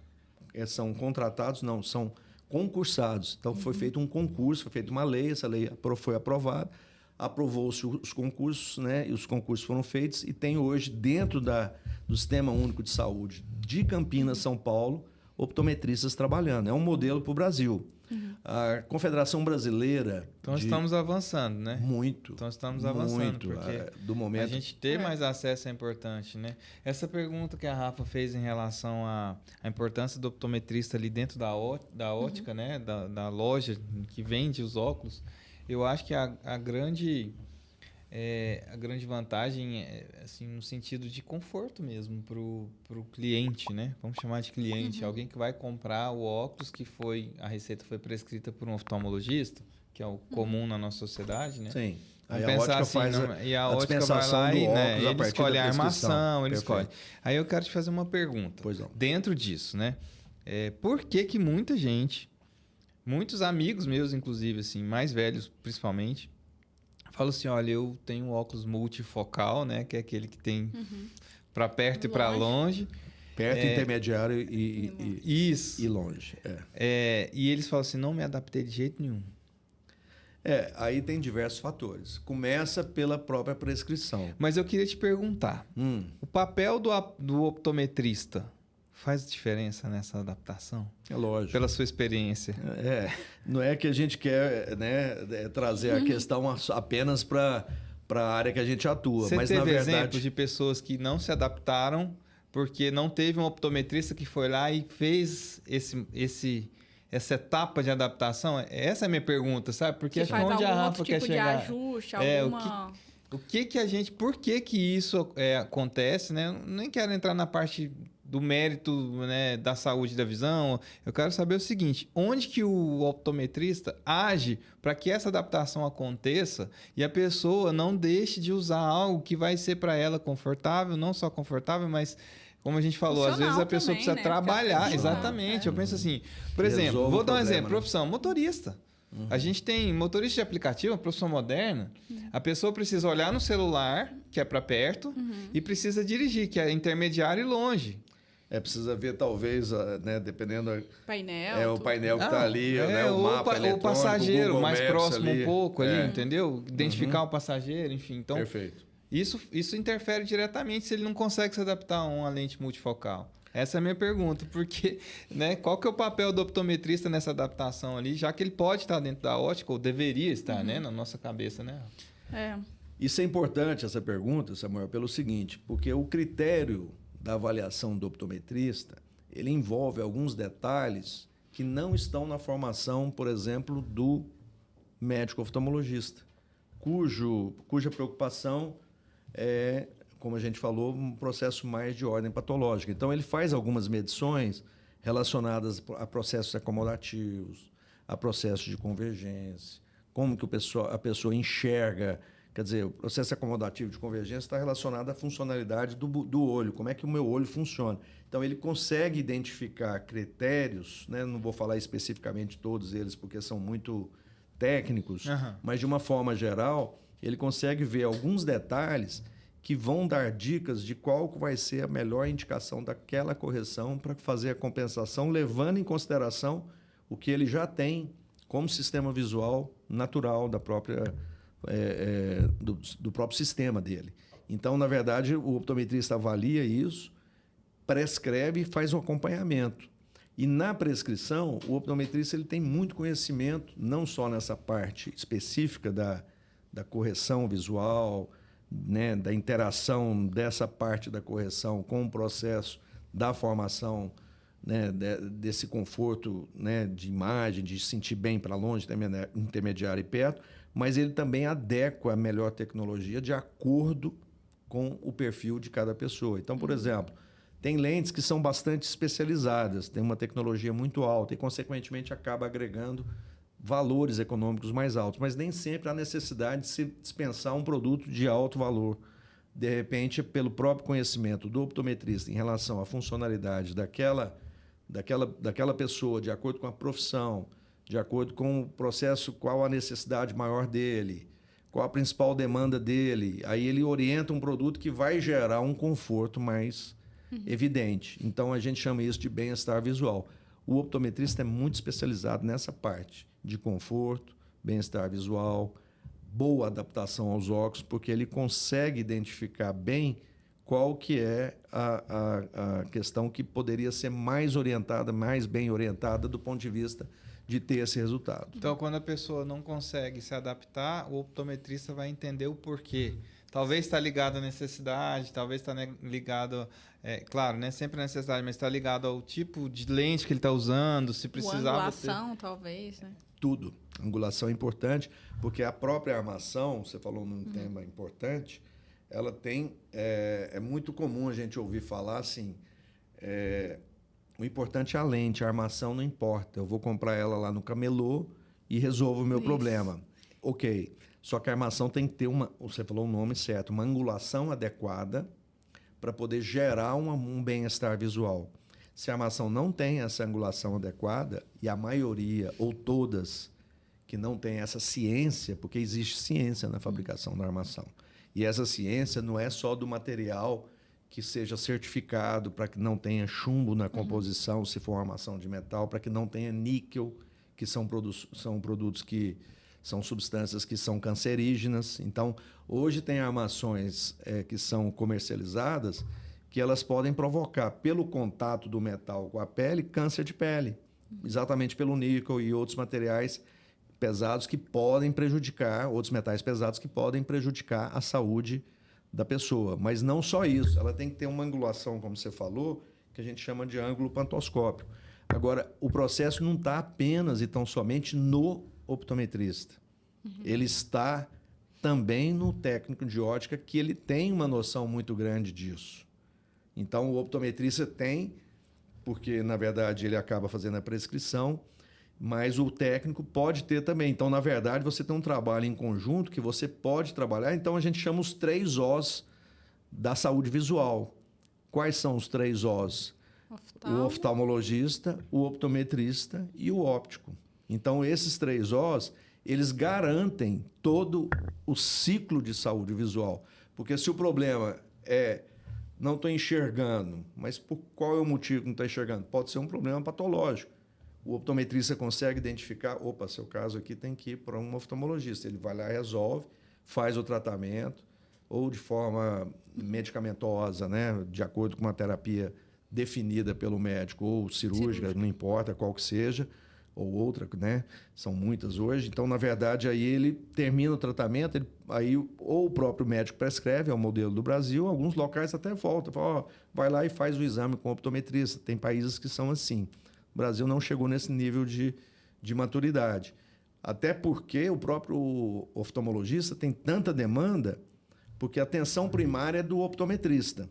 São contratados, não, são concursados. Então, foi feito um concurso, foi feita uma lei, essa lei foi aprovada, aprovou-se os concursos, né? E os concursos foram feitos e tem hoje, dentro do Sistema Único de Saúde de Campinas, São Paulo, optometristas trabalhando. É um modelo para o Brasil. A Confederação Brasileira... Então, estamos avançando, né? Muito. Então, estamos avançando, muito, porque do momento... a gente ter mais acesso é importante, né? Essa pergunta que a Rafa fez em relação à importância do optometrista ali dentro da ótica, né? Da loja que vende os óculos, eu acho que a grande vantagem é assim, no sentido de conforto mesmo para o cliente, né? Vamos chamar de cliente, alguém que vai comprar o óculos a receita foi prescrita por um oftalmologista, que é o comum na nossa sociedade, né? Sim. Vamos Aí a pensar ótica assim, faz e a ótica vai dispensação lá do e óculos né, a ele partir escolhe da a armação, ele prescrição. escolhe. Aí eu quero te fazer uma pergunta. Pois não. Dentro disso, né? Por que muita gente, muitos amigos meus, inclusive, assim, mais velhos principalmente, falam assim, olha, eu tenho um óculos multifocal, né? Que é aquele que tem para perto e para longe. Perto, intermediário Isso. e longe. E eles falam assim, não me adaptei de jeito nenhum. Aí tem diversos fatores. Começa pela própria prescrição. Mas eu queria te perguntar, o papel do optometrista faz diferença nessa adaptação? É lógico. Pela sua experiência. Não é que a gente quer, né, trazer a questão apenas para a área que a gente atua. Você mas teve na verdade exemplos de pessoas que não se adaptaram porque não teve um optometrista que foi lá e fez essa etapa de adaptação? Essa é a minha pergunta, sabe? Porque acho que onde a Rafa quer chegar... de ajuste, alguma... Por que isso acontece, né? Eu nem quero entrar na parte do mérito, né, da saúde da visão. Eu quero saber o seguinte, onde que o optometrista age para que essa adaptação aconteça e a pessoa não deixe de usar algo que vai ser para ela confortável, não só confortável, mas... Como a gente falou, às vezes a pessoa também, precisa né? trabalhar. Exatamente. Eu penso assim, por exemplo, vou dar um exemplo, profissão, motorista. A gente tem motorista de aplicativo, uma profissão moderna. A pessoa precisa olhar no celular, que é para perto, e precisa dirigir, que é intermediário e longe. Precisa ver, talvez, né, dependendo... Painel. o painel que está ali, né, o mapa eletrônico, o passageiro, Google mais Maps próximo ali. um pouco ali, entendeu? Identificar o passageiro, enfim. Então, Perfeito. Isso interfere diretamente se ele não consegue se adaptar a uma lente multifocal. Essa é a minha pergunta, porque né, qual que é o papel do optometrista nessa adaptação ali, já que ele pode estar dentro da ótica, ou deveria estar, né, na nossa cabeça, né? Isso é importante, essa pergunta, Samuel, pelo seguinte, porque o critério da avaliação do optometrista, ele envolve alguns detalhes que não estão na formação, por exemplo, do médico oftalmologista, cuja preocupação é, como a gente falou, um processo mais de ordem patológica. Então, ele faz algumas medições relacionadas a processos acomodativos, a processos de convergência, como que a pessoa enxerga. Quer dizer, o processo acomodativo de convergência está relacionado à funcionalidade do olho, como é que o meu olho funciona. Então, ele consegue identificar critérios, né? Não vou falar especificamente todos eles, porque são muito técnicos, mas, de uma forma geral, ele consegue ver alguns detalhes que vão dar dicas de qual vai ser a melhor indicação daquela correção para fazer a compensação, levando em consideração o que ele já tem como sistema visual natural da própria, do próprio sistema dele. Então, na verdade, o optometrista avalia isso, prescreve e faz um acompanhamento. E na prescrição, o optometrista ele tem muito conhecimento, não só nessa parte específica da correção visual, né, da interação dessa parte da correção com o processo da formação, né, desse conforto, né, de imagem, de sentir bem para longe, intermediário e perto, mas ele também adequa a melhor tecnologia de acordo com o perfil de cada pessoa. Então, por exemplo, tem lentes que são bastante especializadas, tem uma tecnologia muito alta e, consequentemente, acaba agregando valores econômicos mais altos, mas nem sempre há necessidade de se dispensar um produto de alto valor. De repente, pelo próprio conhecimento do optometrista em relação à funcionalidade daquela pessoa, de acordo com a profissão, de acordo com o processo, qual a necessidade maior dele, qual a principal demanda dele, aí ele orienta um produto que vai gerar um conforto mais evidente. Então, a gente chama isso de bem-estar visual. O optometrista é muito especializado nessa parte de conforto, bem-estar visual, boa adaptação aos óculos, porque ele consegue identificar bem qual que é a questão que poderia ser mais orientada, mais bem orientada do ponto de vista de ter esse resultado. Então, quando a pessoa não consegue se adaptar, o optometrista vai entender o porquê. Talvez está ligado à necessidade, talvez está ligado, claro, né, sempre a necessidade, mas está ligado ao tipo de lente que ele está usando, se precisava angulação, talvez, né? Tudo. A angulação é importante, porque a própria armação, você falou num tema importante, ela tem... É muito comum a gente ouvir falar assim, o importante é a lente, a armação não importa. Eu vou comprar ela lá no camelô e resolvo o meu problema. Ok. Só que a armação tem que ter você falou o nome certo, uma angulação adequada para poder gerar um bem-estar visual. Se a armação não tem essa angulação adequada, e a maioria, ou todas, que não tem essa ciência, porque existe ciência na fabricação da armação. E essa ciência não é só do material que seja certificado para que não tenha chumbo na composição, se for uma armação de metal, para que não tenha níquel, que são produtos que são substâncias que são cancerígenas. Então, hoje tem armações que são comercializadas que elas podem provocar, pelo contato do metal com a pele, câncer de pele, exatamente pelo níquel e outros materiais pesados que podem prejudicar, outros metais pesados que podem prejudicar a saúde da pessoa. Mas não só isso, ela tem que ter uma angulação, como você falou, que a gente chama de ângulo pantoscópico. Agora, o processo não está apenas e tão somente no optometrista. Ele está também no técnico de ótica, que ele tem uma noção muito grande disso. Então, o optometrista tem, porque, na verdade, ele acaba fazendo a prescrição, mas o técnico pode ter também. Então, na verdade, você tem um trabalho em conjunto que você pode trabalhar. Então, a gente chama os 3 Os da saúde visual. Quais são os 3 Os? O oftalmologista, o optometrista e o óptico. Então, esses 3 Os, eles garantem todo o ciclo de saúde visual. Porque se o problema é não estou enxergando, mas por qual é o motivo que não está enxergando? Pode ser um problema patológico. O optometrista consegue identificar, opa, seu caso aqui tem que ir para um oftalmologista. Ele vai lá, resolve, faz o tratamento, ou de forma medicamentosa, né, de acordo com uma terapia definida pelo médico, ou cirúrgica, não importa qual que seja, ou outra, né? São muitas hoje. Então, na verdade, aí ele termina o tratamento, aí ou o próprio médico prescreve, é o modelo do Brasil, alguns locais até voltam, fala, vai lá e faz o exame com o optometrista. Tem países que são assim. O Brasil não chegou nesse nível de maturidade. Até porque o próprio oftalmologista tem tanta demanda, porque a atenção primária é do optometrista.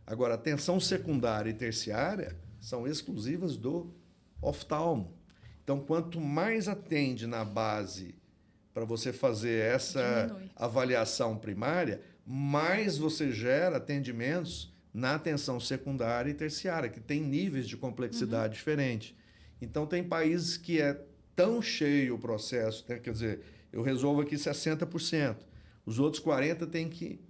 Agora, a atenção secundária e terciária são exclusivas do oftalmo. Então, quanto mais atende na base para você fazer essa avaliação primária, mais você gera atendimentos na atenção secundária e terciária, que tem níveis de complexidade diferentes. Então, tem países que é tão cheio o processo, né? Quer dizer, eu resolvo aqui 60%, os outros 40% têm que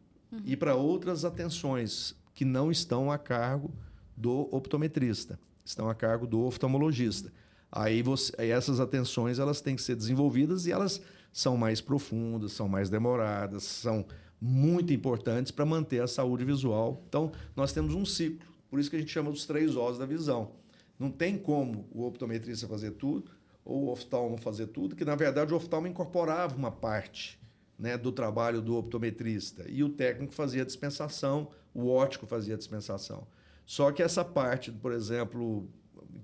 ir para outras atenções que não estão a cargo do optometrista, estão a cargo do oftalmologista. Aí essas atenções elas têm que ser desenvolvidas e elas são mais profundas, são mais demoradas, são muito importantes para manter a saúde visual. Então, nós temos um ciclo, por isso que a gente chama dos 3 Os da visão. Não tem como o optometrista fazer tudo ou o oftalmo fazer tudo, que na verdade o oftalmo incorporava uma parte, né, do trabalho do optometrista e o técnico fazia a dispensação, o ótico fazia a dispensação. Só que essa parte, por exemplo,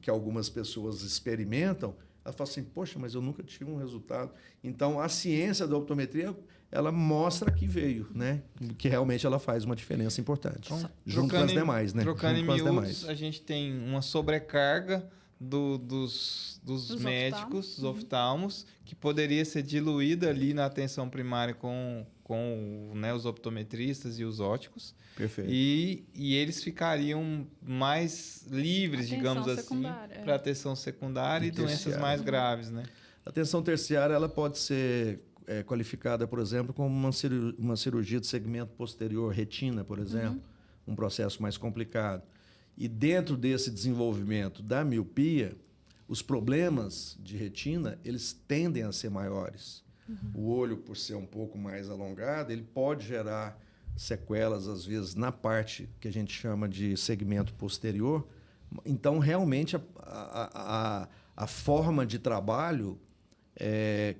que algumas pessoas experimentam, ela fala assim, poxa, mas eu nunca tive um resultado. Então, a ciência da optometria, ela mostra que veio, né? Que realmente ela faz uma diferença importante. Então, junto com as demais, né? Trocando junto em miúdos, a gente tem uma sobrecarga dos médicos, dos oftalmos, que poderia ser diluída ali na atenção primária com né, os optometristas e os óticos. Perfeito. E eles ficariam mais livres, Atenção digamos assim, secundária, para atenção secundária e doenças terciária. mais graves, né? A atenção terciária ela pode ser qualificada, por exemplo, como uma cirurgia de segmento posterior, retina, por exemplo, um processo mais complicado. E dentro desse desenvolvimento da miopia, os problemas de retina, eles tendem a ser maiores. O olho, por ser um pouco mais alongado, ele pode gerar sequelas, às vezes, na parte que a gente chama de segmento posterior. Então, realmente, a forma de trabalho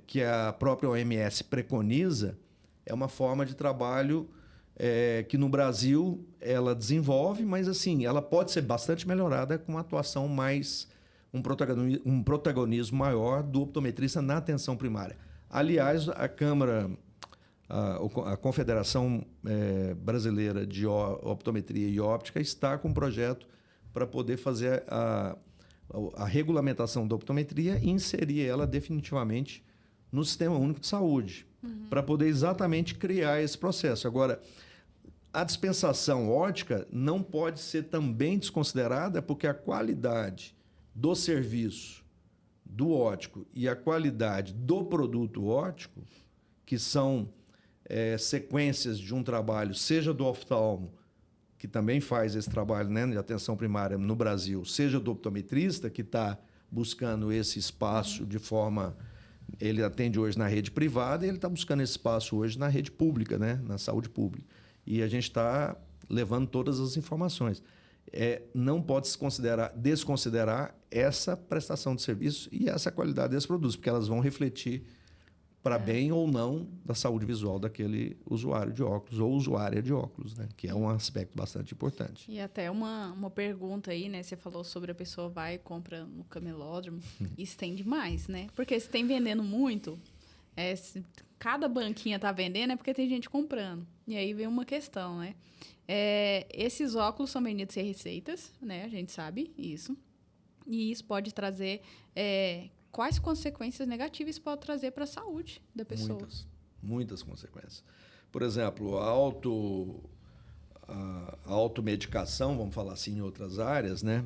que a própria OMS preconiza é uma forma de trabalho que no Brasil ela desenvolve, mas assim, ela pode ser bastante melhorada com uma atuação mais, um protagonismo maior do optometrista na atenção primária. Aliás, a Câmara, a Confederação Brasileira de Optometria e Óptica está com um projeto para poder fazer a regulamentação da optometria e inserir ela definitivamente no Sistema Único de Saúde, para poder exatamente criar esse processo. Agora, a dispensação ótica não pode ser também desconsiderada, porque a qualidade do serviço do ótico e a qualidade do produto ótico, que são sequências de um trabalho, seja do oftalmo, que também faz esse trabalho, né, de atenção primária no Brasil, seja do optometrista, que está buscando esse espaço de forma... Ele atende hoje na rede privada e ele está buscando esse espaço hoje na rede pública, né, na saúde pública. E a gente está levando todas as informações. Não pode se desconsiderar essa prestação de serviço e essa qualidade desses produtos, porque elas vão refletir para bem ou não da saúde visual daquele usuário de óculos ou usuária de óculos, né? Que é um aspecto bastante importante. E até uma pergunta aí, né? Você falou sobre a pessoa vai e compra no camelódromo. Isso tem demais, né? Porque se tem vendendo muito, se cada banquinha tá vendendo, é porque tem gente comprando. E aí vem uma questão, né? Esses óculos são vendidos sem receitas, né? A gente sabe isso. E isso pode trazer... quais consequências negativas pode trazer para a saúde da pessoa? Muitas consequências. Por exemplo, a automedicação, vamos falar assim em outras áreas, né?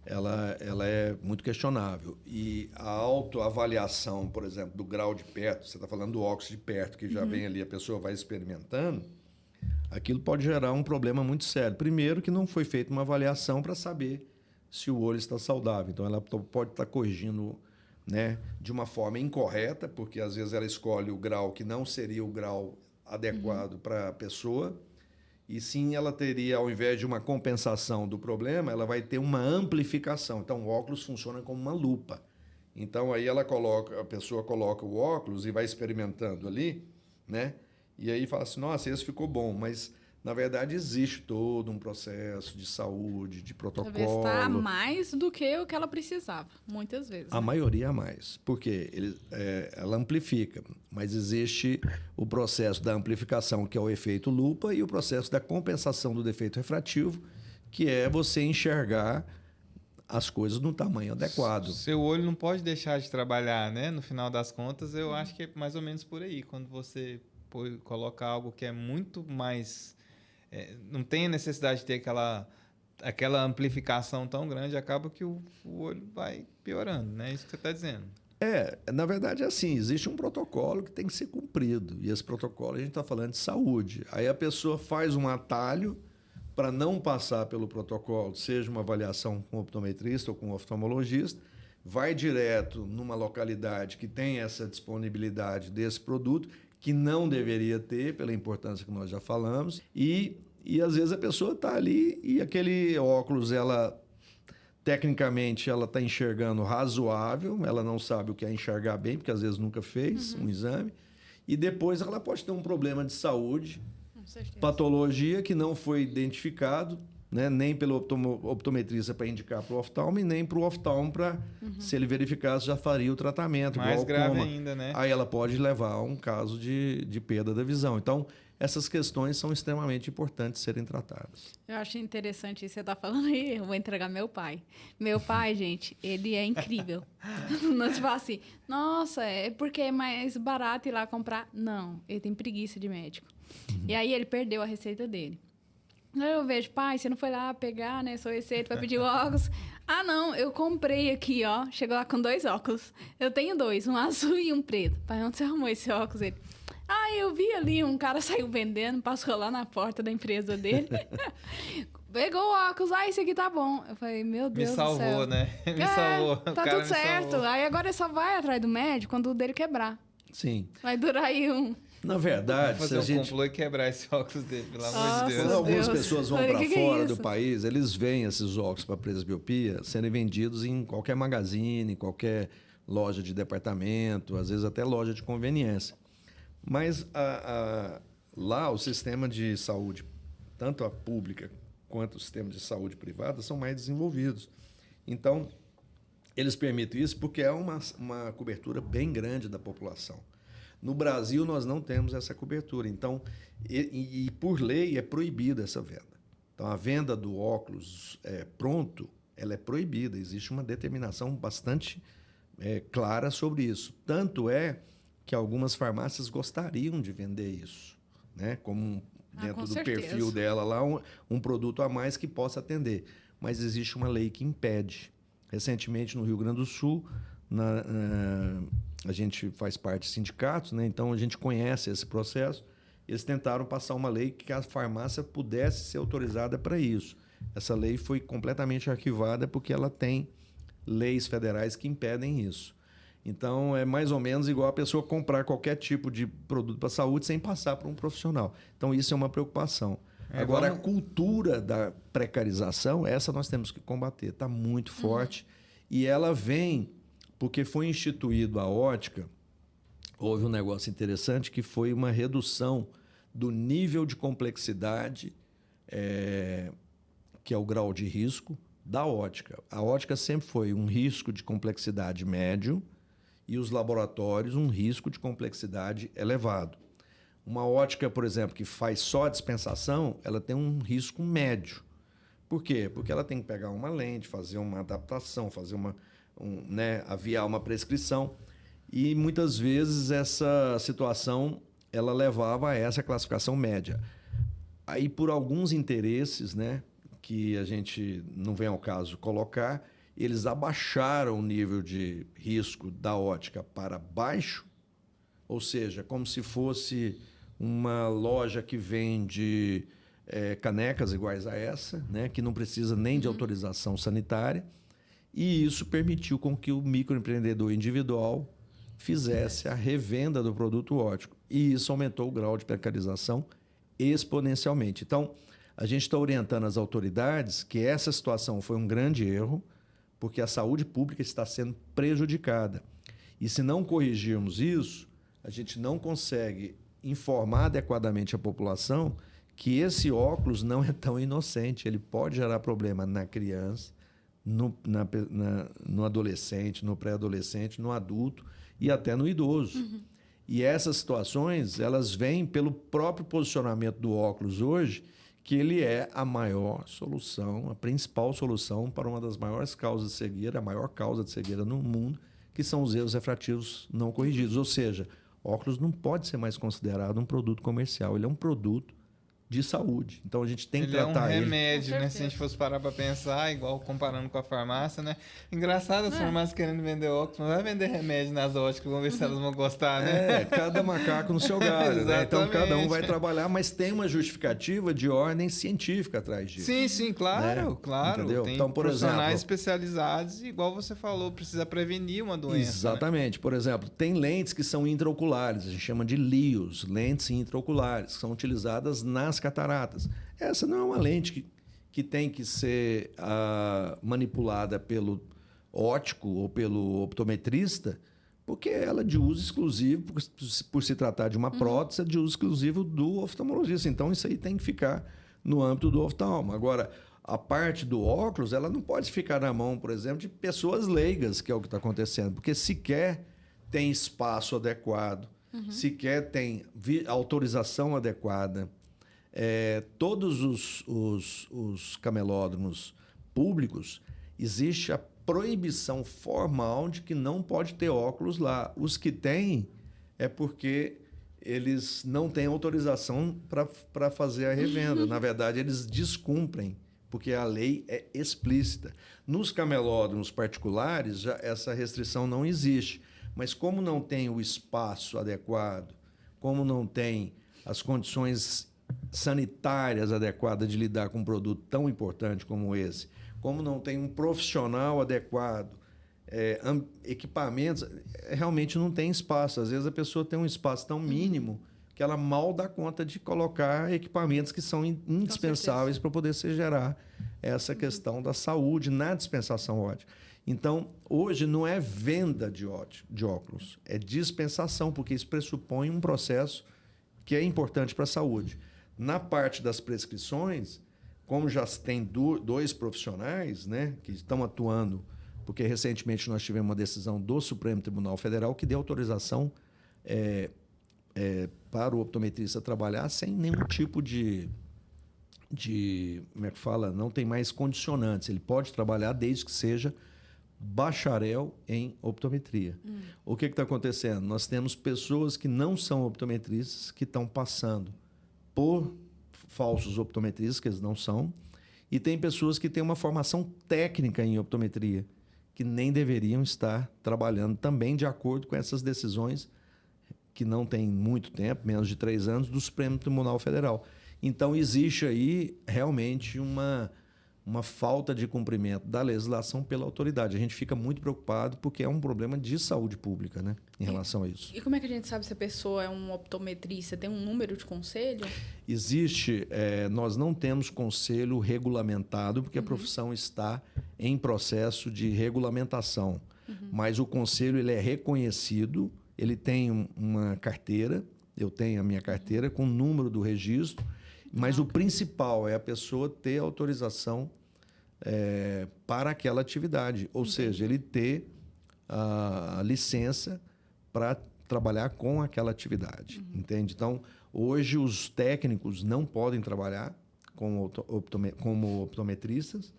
Ela é muito questionável. E a autoavaliação, por exemplo, do grau de perto, você está falando do óculos de perto, que já vem ali, a pessoa vai experimentando, aquilo pode gerar um problema muito sério. Primeiro, que não foi feita uma avaliação para saber se o olho está saudável. Então, ela pode estar corrigindo, né, de uma forma incorreta, porque às vezes ela escolhe o grau que não seria o grau adequado para a pessoa, e sim ela teria, ao invés de uma compensação do problema, ela vai ter uma amplificação. Então, o óculos funciona como uma lupa. Então, aí a pessoa coloca o óculos e vai experimentando ali, né? E aí fala assim, nossa, esse ficou bom, mas... Na verdade, existe todo um processo de saúde, de protocolo. Talvez está a mais do que o que ela precisava, muitas vezes. A maioria a mais, porque ela amplifica, mas existe o processo da amplificação, que é o efeito lupa, e o processo da compensação do defeito refrativo, que é você enxergar as coisas no tamanho adequado. Seu olho não pode deixar de trabalhar, né? No final das contas, eu acho que é mais ou menos por aí. Quando você coloca algo que é muito mais... não tem a necessidade de ter aquela amplificação tão grande, acaba que o olho vai piorando, né? Isso que você está dizendo. Na verdade é assim, existe um protocolo que tem que ser cumprido, e esse protocolo a gente está falando de saúde. Aí a pessoa faz um atalho para não passar pelo protocolo, seja uma avaliação com o optometrista ou com o oftalmologista, vai direto numa localidade que tem essa disponibilidade desse produto, que não deveria ter, pela importância que nós já falamos, e às vezes a pessoa está ali e aquele óculos, ela tecnicamente ela está enxergando razoável, ela não sabe o que é enxergar bem, porque às vezes nunca fez um exame, e depois ela pode ter um problema de saúde, patologia que não foi identificado, né, nem pelo optometrista para indicar para o oftalmo e nem para o oftalmo para, se ele verificasse, já faria o tratamento. Mais grave ainda, né? Aí ela pode levar a um caso de perda da visão. Então, essas questões são extremamente importantes serem tratadas. Eu acho interessante isso que você está falando aí. Eu vou entregar meu pai. Meu pai, gente, ele é incrível. Não se fala assim, nossa, é porque é mais barato ir lá comprar. Não, ele tem preguiça de médico. E aí ele perdeu a receita dele. Aí eu vejo, pai, você não foi lá pegar, né, sua receita, vai pedir o óculos. Ah, não, eu comprei aqui, ó. Chegou lá com 2 óculos. Eu tenho 2, um azul e um preto. Pai, onde você arrumou esse óculos? Ele, eu vi ali, um cara saiu vendendo, passou lá na porta da empresa dele. Pegou o óculos, esse aqui tá bom. Eu falei, meu Deus do céu. Me salvou, né? Me salvou. Tá tudo certo. Aí agora ele só vai atrás do médico quando o dele quebrar. Sim. Vai durar aí Na verdade, fazer um complô e quebrar esse óculos dele, pelo amor de Deus. Quando algumas pessoas vão para fora do país, eles veem esses óculos para presbiopia sendo vendidos em qualquer magazine, qualquer loja de departamento, às vezes até loja de conveniência. Mas lá o sistema de saúde, tanto a pública quanto o sistema de saúde privada, são mais desenvolvidos. Então, eles permitem isso porque é uma cobertura bem grande da população. No Brasil, nós não temos essa cobertura. Então, por lei, é proibida essa venda. Então, a venda do óculos pronto, ela é proibida. Existe uma determinação bastante clara sobre isso. Tanto é que algumas farmácias gostariam de vender isso, né? Como dentro do perfil dela lá, um produto a mais que possa atender. Mas existe uma lei que impede. Recentemente, no Rio Grande do Sul, a gente faz parte de sindicatos, né? Então a gente conhece esse processo. Eles tentaram passar uma lei que a farmácia pudesse ser autorizada para isso. Essa lei foi completamente arquivada porque ela tem leis federais que impedem isso. Então é mais ou menos igual a pessoa comprar qualquer tipo de produto para a saúde sem passar por um profissional. Então isso é uma preocupação. Agora, a cultura da precarização, essa nós temos que combater. Está muito forte. E ela vem porque foi instituído a ótica. Houve um negócio interessante que foi uma redução do nível de complexidade, que é o grau de risco, da ótica. A ótica sempre foi um risco de complexidade médio e os laboratórios um risco de complexidade elevado. Uma ótica, por exemplo, que faz só a dispensação, ela tem um risco médio. Por quê? Porque ela tem que pegar uma lente, fazer uma adaptação, fazer aviar uma prescrição. E muitas vezes essa situação ela levava a essa classificação média. Aí, por alguns interesses, né, que a gente não vem ao caso colocar, eles abaixaram o nível de risco da ótica para baixo, ou seja, como se fosse uma loja que vende canecas iguais a essa, né, que não precisa nem de autorização sanitária, e isso permitiu com que o microempreendedor individual fizesse a revenda do produto óptico, e isso aumentou o grau de precarização exponencialmente. Então, a gente está orientando as autoridades que essa situação foi um grande erro, porque a saúde pública está sendo prejudicada. E se não corrigirmos isso, a gente não consegue informar adequadamente a população que esse óculos não é tão inocente. Ele pode gerar problema na criança, no adolescente, no pré-adolescente, no adulto e até no idoso. E essas situações, elas vêm pelo próprio posicionamento do óculos hoje, que ele é a maior solução, a principal solução para uma das maiores causas de cegueira, a maior causa de cegueira no mundo, que são os erros refrativos não corrigidos. Ou seja, óculos não pode ser mais considerado um produto comercial, ele é um produto de saúde. Então a gente tem que tratar ele. É um remédio, né? Se a gente fosse parar para pensar, igual comparando com a farmácia, né? Engraçado as farmácias querendo vender óculos, mas vai vender remédio nas óticas, vamos ver se elas vão gostar, né? Cada macaco no seu galho, né? Então cada um vai trabalhar, mas tem uma justificativa de ordem científica atrás disso. Sim, claro, né? claro. Entendeu? Tem então, por profissionais exemplo, especializados, igual você falou, precisa prevenir uma doença. Exatamente. Né? Por exemplo, tem lentes que são intraoculares, a gente chama de LIOS, lentes intraoculares, que são utilizadas nas cataratas. Essa não é uma lente que tem que ser manipulada pelo ótico ou pelo optometrista, porque ela é de uso exclusivo, por se tratar de uma prótese, é de uso exclusivo do oftalmologista. Então, isso aí tem que ficar no âmbito do oftalmo. Agora, a parte do óculos, ela não pode ficar na mão, por exemplo, de pessoas leigas, que é o que está acontecendo, porque sequer tem espaço adequado, sequer tem autorização adequada. Todos os camelódromos públicos, existe a proibição formal de que não pode ter óculos lá. Os que têm é porque eles não têm autorização para fazer a revenda. Na verdade, eles descumprem, porque a lei é explícita. Nos camelódromos particulares, já essa restrição não existe. Mas como não tem o espaço adequado, como não tem as condições sanitárias adequadas de lidar com um produto tão importante como esse, como não tem um profissional adequado, equipamentos, realmente não tem espaço. Às vezes a pessoa tem um espaço tão mínimo que ela mal dá conta de colocar equipamentos que são indispensáveis para poder se gerar essa questão da saúde na dispensação ótica. Então, hoje não é venda de óculos, é dispensação, porque isso pressupõe um processo que é importante para a saúde. Na parte das prescrições, como já tem dois profissionais, né, que estão atuando, porque recentemente nós tivemos uma decisão do Supremo Tribunal Federal que deu autorização para o optometrista trabalhar sem nenhum tipo de como é que fala? Não tem mais condicionantes. Ele pode trabalhar desde que seja bacharel em optometria. O que está acontecendo? Nós temos pessoas que não são optometristas, que estão passando por falsos optometristas, que eles não são, e tem pessoas que têm uma formação técnica em optometria, que nem deveriam estar trabalhando também de acordo com essas decisões que não tem muito tempo, menos de 3 anos, do Supremo Tribunal Federal. Então, existe aí realmente uma falta de cumprimento da legislação pela autoridade. A gente fica muito preocupado porque é um problema de saúde pública, né, em relação a isso. E como é que a gente sabe se a pessoa é um optometrista? Tem um número de conselho? Existe, nós não temos conselho regulamentado, porque a profissão está em processo de regulamentação. Mas o conselho ele é reconhecido, ele tem uma carteira, eu tenho a minha carteira com o número do registro, mas o principal é a pessoa ter autorização para aquela atividade, ou seja, ele ter a licença para trabalhar com aquela atividade, entende? Então, hoje os técnicos não podem trabalhar como optometristas,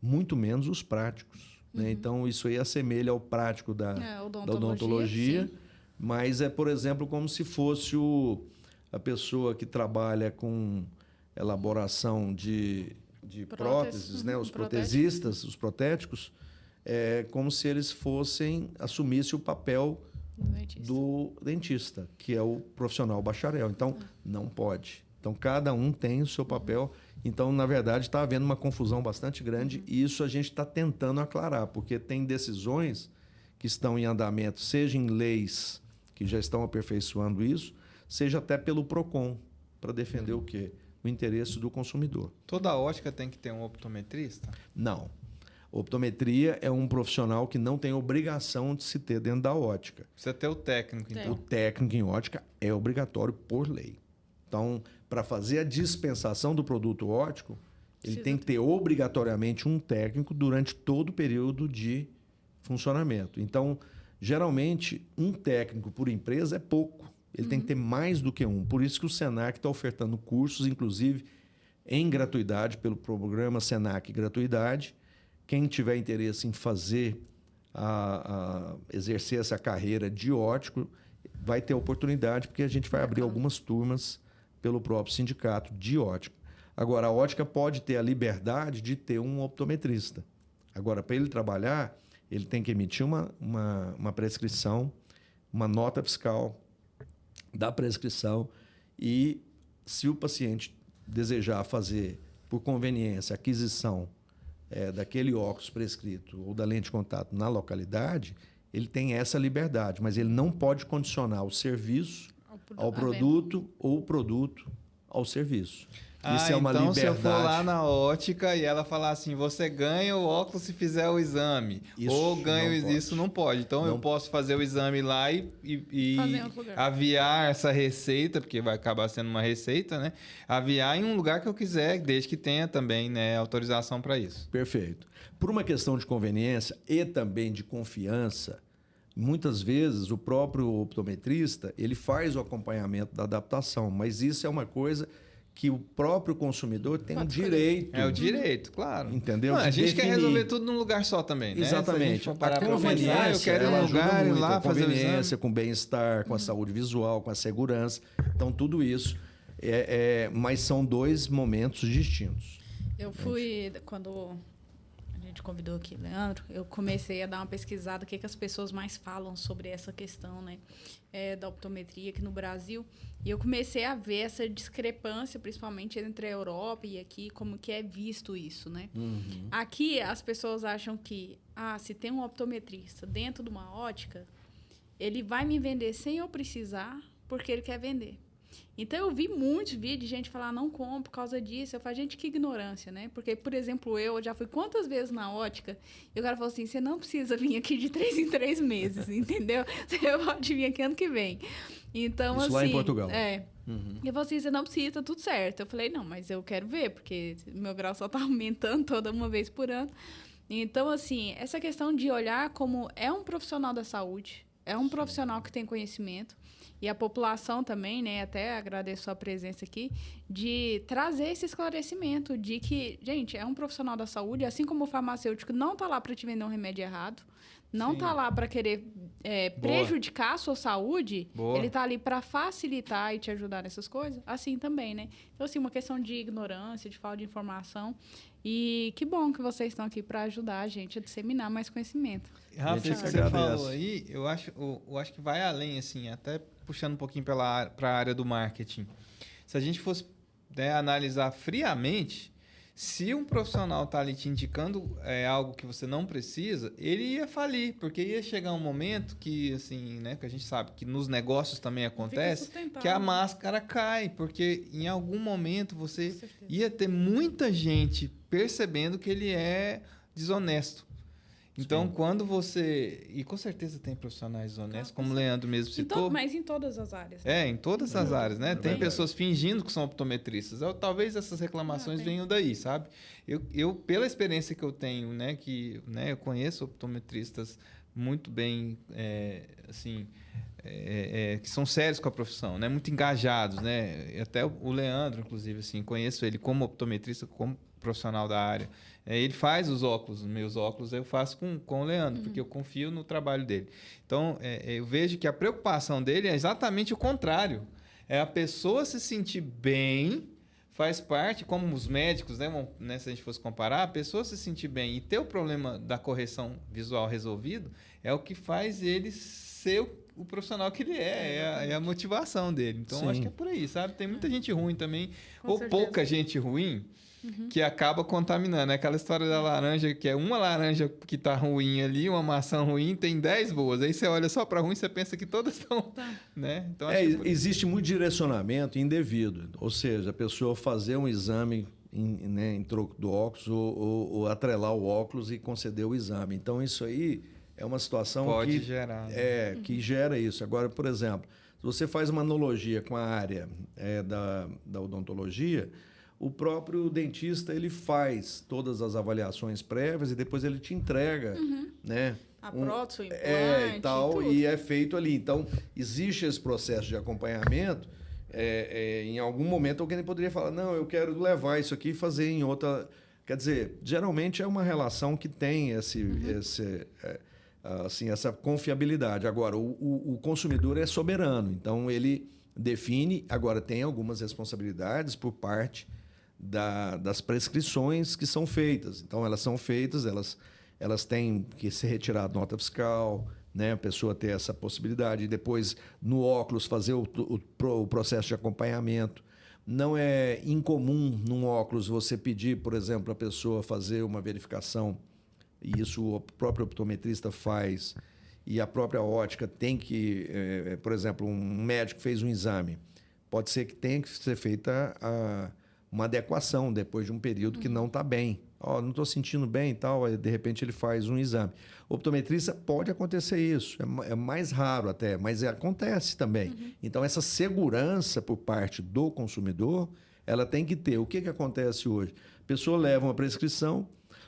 muito menos os práticos, né? Então, isso aí assemelha ao prático da odontologia, mas por exemplo, como se fosse a pessoa que trabalha com elaboração de próteses, né? Os protesistas, os protéticos, como se eles assumissem o papel do dentista, que é o profissional bacharel. Então, não pode. Então, cada um tem o seu papel. Então, na verdade, está havendo uma confusão bastante grande e isso a gente está tentando aclarar, porque tem decisões que estão em andamento, seja em leis que já estão aperfeiçoando isso, seja até pelo PROCON, para defender o quê? O interesse do consumidor. Toda ótica tem que ter um optometrista? Não. Optometria é um profissional que não tem obrigação de se ter dentro da ótica. Precisa ter o técnico, então. O técnico em ótica é obrigatório por lei. Então, para fazer a dispensação do produto óptico, ele tem que ter obrigatoriamente um técnico durante todo o período de funcionamento. Então, geralmente, um técnico por empresa é pouco. Ele tem que ter mais do que um. Por isso que o Senac está ofertando cursos, inclusive, em gratuidade, pelo programa Senac Gratuidade. Quem tiver interesse em fazer, exercer essa carreira de óptico, vai ter oportunidade, porque a gente vai abrir algumas turmas pelo próprio sindicato de ótica. Agora, a ótica pode ter a liberdade de ter um optometrista. Agora, para ele trabalhar, ele tem que emitir uma prescrição, uma nota fiscal da prescrição e, se o paciente desejar fazer, por conveniência, aquisição daquele óculos prescrito ou da lente de contato na localidade, ele tem essa liberdade, mas ele não pode condicionar o serviço ao produto ou o produto ao serviço. Isso é uma então liberdade. se eu for lá na ótica e ela falar assim, você ganha o óculos se fizer o exame, Isso ou ganho não pode. isso, não pode. Então eu Não. posso fazer o exame lá e Fazer em outro lugar. aviar essa receita, porque vai acabar sendo uma receita, né? Aviar em um lugar que eu quiser, desde que tenha também, né, autorização para isso. Perfeito. Por uma questão de conveniência e também de confiança, muitas vezes o próprio optometrista ele faz o acompanhamento da adaptação, mas isso é uma coisa que o próprio consumidor tem o direito. É o direito, claro. Entendeu? Não, a De gente quer definir. resolver tudo num lugar só também, né? Exatamente. Se a gente for parar A pra pensar, conveniência, eu quero ir ela num ajuda lugar, ir muito. lá A fazer o conveniência exame. com o bem-estar, com a saúde visual, com a segurança. Então, tudo isso. Mas são dois momentos distintos. Eu fui, quando a gente convidou aqui, Leandro, eu comecei a dar uma pesquisada, o que as pessoas mais falam sobre essa questão, né, da optometria aqui no Brasil. E eu comecei a ver essa discrepância, principalmente entre a Europa e aqui, como que é visto isso, né? Uhum. Aqui, as pessoas acham que, se tem um optometrista dentro de uma ótica, ele vai me vender sem eu precisar, porque ele quer vender. Então, eu vi muitos vídeos de gente falar, não compro por causa disso. Eu falo, gente, que ignorância, né? Porque, por exemplo, eu já fui quantas vezes na ótica e o cara falou assim, você não precisa vir aqui de 3 em 3 meses, entendeu? Você pode vir aqui ano que vem. Então, Isso assim... lá em Portugal. Uhum. E eu falei assim, você não precisa, tá tudo certo. Eu falei, não, mas eu quero ver, porque meu grau só tá aumentando toda uma vez por ano. Então, assim, essa questão de olhar como é um profissional da saúde, é um profissional que tem conhecimento, e a população também, né, até agradeço a presença aqui, de trazer esse esclarecimento de que, gente, é um profissional da saúde, assim como o farmacêutico não está lá para te vender um remédio errado, não está lá para querer prejudicar a sua saúde, ele está ali para facilitar e te ajudar nessas coisas, assim também, né? Então, assim, uma questão de ignorância, de falta de informação. E que bom que vocês estão aqui para ajudar a gente a disseminar mais conhecimento. Rafa, isso que você falou aí, eu acho que vai além, assim, até puxando um pouquinho para a área do marketing. Se a gente fosse analisar friamente, se um profissional está ali te indicando algo que você não precisa, ele ia falir, porque ia chegar um momento que, assim, né, que a gente sabe que nos negócios também acontece, que a máscara cai, porque em algum momento você ia ter muita gente percebendo que ele é desonesto. Então, sim, quando você... E com certeza tem profissionais honestos, como o Leandro mesmo citou. Mas em todas as áreas. Em todas as áreas, né? Tem pessoas fingindo que são optometristas. Talvez essas reclamações venham daí, sabe? Eu, pela experiência que eu tenho, né? Que, né, eu conheço optometristas muito bem, assim... que são sérios com a profissão, né? Muito engajados, né? Até o Leandro, inclusive, assim, conheço ele como optometrista, como profissional da área. Ele faz os óculos, meus óculos eu faço com o Leandro, porque eu confio no trabalho dele. Então, eu vejo que a preocupação dele é exatamente o contrário. É a pessoa se sentir bem, faz parte, como os médicos, né, se a gente fosse comparar, a pessoa se sentir bem e ter o problema da correção visual resolvido é o que faz ele ser o profissional que ele é a motivação dele. Então, acho que é por aí, sabe? Tem muita gente ruim também, ou pouca gente ruim, que acaba contaminando. É aquela história da laranja, que é uma laranja que tá ruim ali, uma maçã ruim, tem 10 boas. Aí você olha só para ruim, você pensa que todas estão... Né? Então, existe muito direcionamento indevido. Ou seja, a pessoa fazer um exame em troco do óculos ou atrelar o óculos e conceder o exame. Então, isso aí é uma situação pode gerar. Que gera isso. Agora, por exemplo, se você faz uma analogia com a área da odontologia, o próprio dentista ele faz todas as avaliações prévias e depois ele te entrega, né? A prótese, o implante, e tal, e é feito ali. Então, existe esse processo de acompanhamento. Em algum momento alguém poderia falar, não, eu quero levar isso aqui e fazer em outra... Quer dizer, geralmente é uma relação que tem essa confiabilidade. Agora, o consumidor é soberano, então ele define. Agora, tem algumas responsabilidades por parte das prescrições que são feitas. Então, elas são feitas, elas têm que ser retirada nota fiscal, né? A pessoa ter essa possibilidade. E depois, no óculos, fazer o processo de acompanhamento. Não é incomum, num óculos, você pedir, por exemplo, a pessoa fazer uma verificação, e isso o próprio optometrista faz, e a própria ótica tem que... por exemplo, um médico fez um exame. Pode ser que tenha que ser feita uma adequação depois de um período que não está bem. Ó, não estou sentindo bem e tal, aí, de repente ele faz um exame. O optometrista pode acontecer isso, é mais raro até, mas acontece também. Então, essa segurança por parte do consumidor, ela tem que ter. O que acontece hoje? A pessoa leva uma prescrição,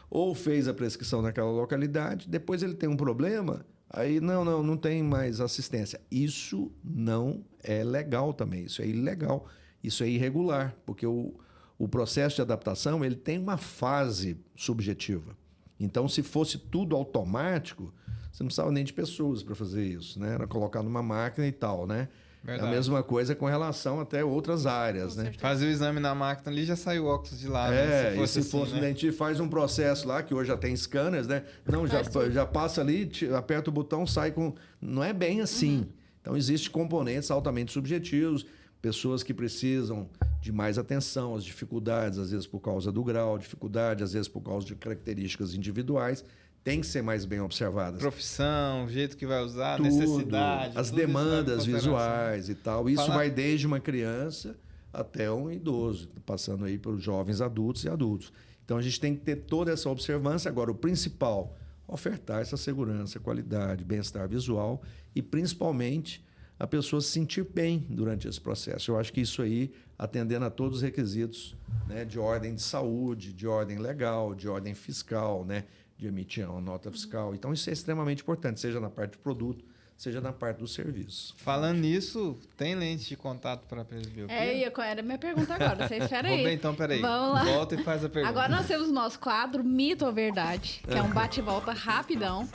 ou fez a prescrição naquela localidade, depois ele tem um problema, aí não tem mais assistência. Isso não é legal também, isso é ilegal, isso é irregular, porque o processo de adaptação ele tem uma fase subjetiva. Então, se fosse tudo automático, você não precisava nem de pessoas para fazer isso, né? Era colocar numa máquina e tal, né? Verdade. É a mesma coisa com relação até outras áreas, né? Fazer o exame na máquina ali já saiu o óculos de lá. Né? Se fosse, né? A gente faz um processo lá, que hoje já tem scanners, né? Não, já passa ali, aperta o botão, sai com... Não é bem assim. Então, existem componentes altamente subjetivos, pessoas que precisam de mais atenção, as dificuldades, às vezes por causa do grau, dificuldade, às vezes por causa de características individuais, tem que ser mais bem observadas. Profissão, o jeito que vai usar, Tudo, necessidade. as demandas visuais e tal. Isso vai desde uma criança até um idoso, passando aí pelos jovens adultos e adultos. Então, a gente tem que ter toda essa observância. Agora, o principal, ofertar essa segurança, qualidade, bem-estar visual e, principalmente, a pessoa se sentir bem durante esse processo. Eu acho que isso aí, atendendo a todos os requisitos, né, de ordem de saúde, de ordem legal, de ordem fiscal, né, de emitir uma nota fiscal. Então, isso é extremamente importante, seja na parte do produto, seja na parte do serviço. Falando nisso, tem lente de contato para presbiopia? Era a minha pergunta agora. Você espera aí. Bem, então, peraí. Vamos lá. Volta e faz a pergunta. Agora nós temos o nosso quadro Mito ou Verdade, que é um bate-volta rapidão.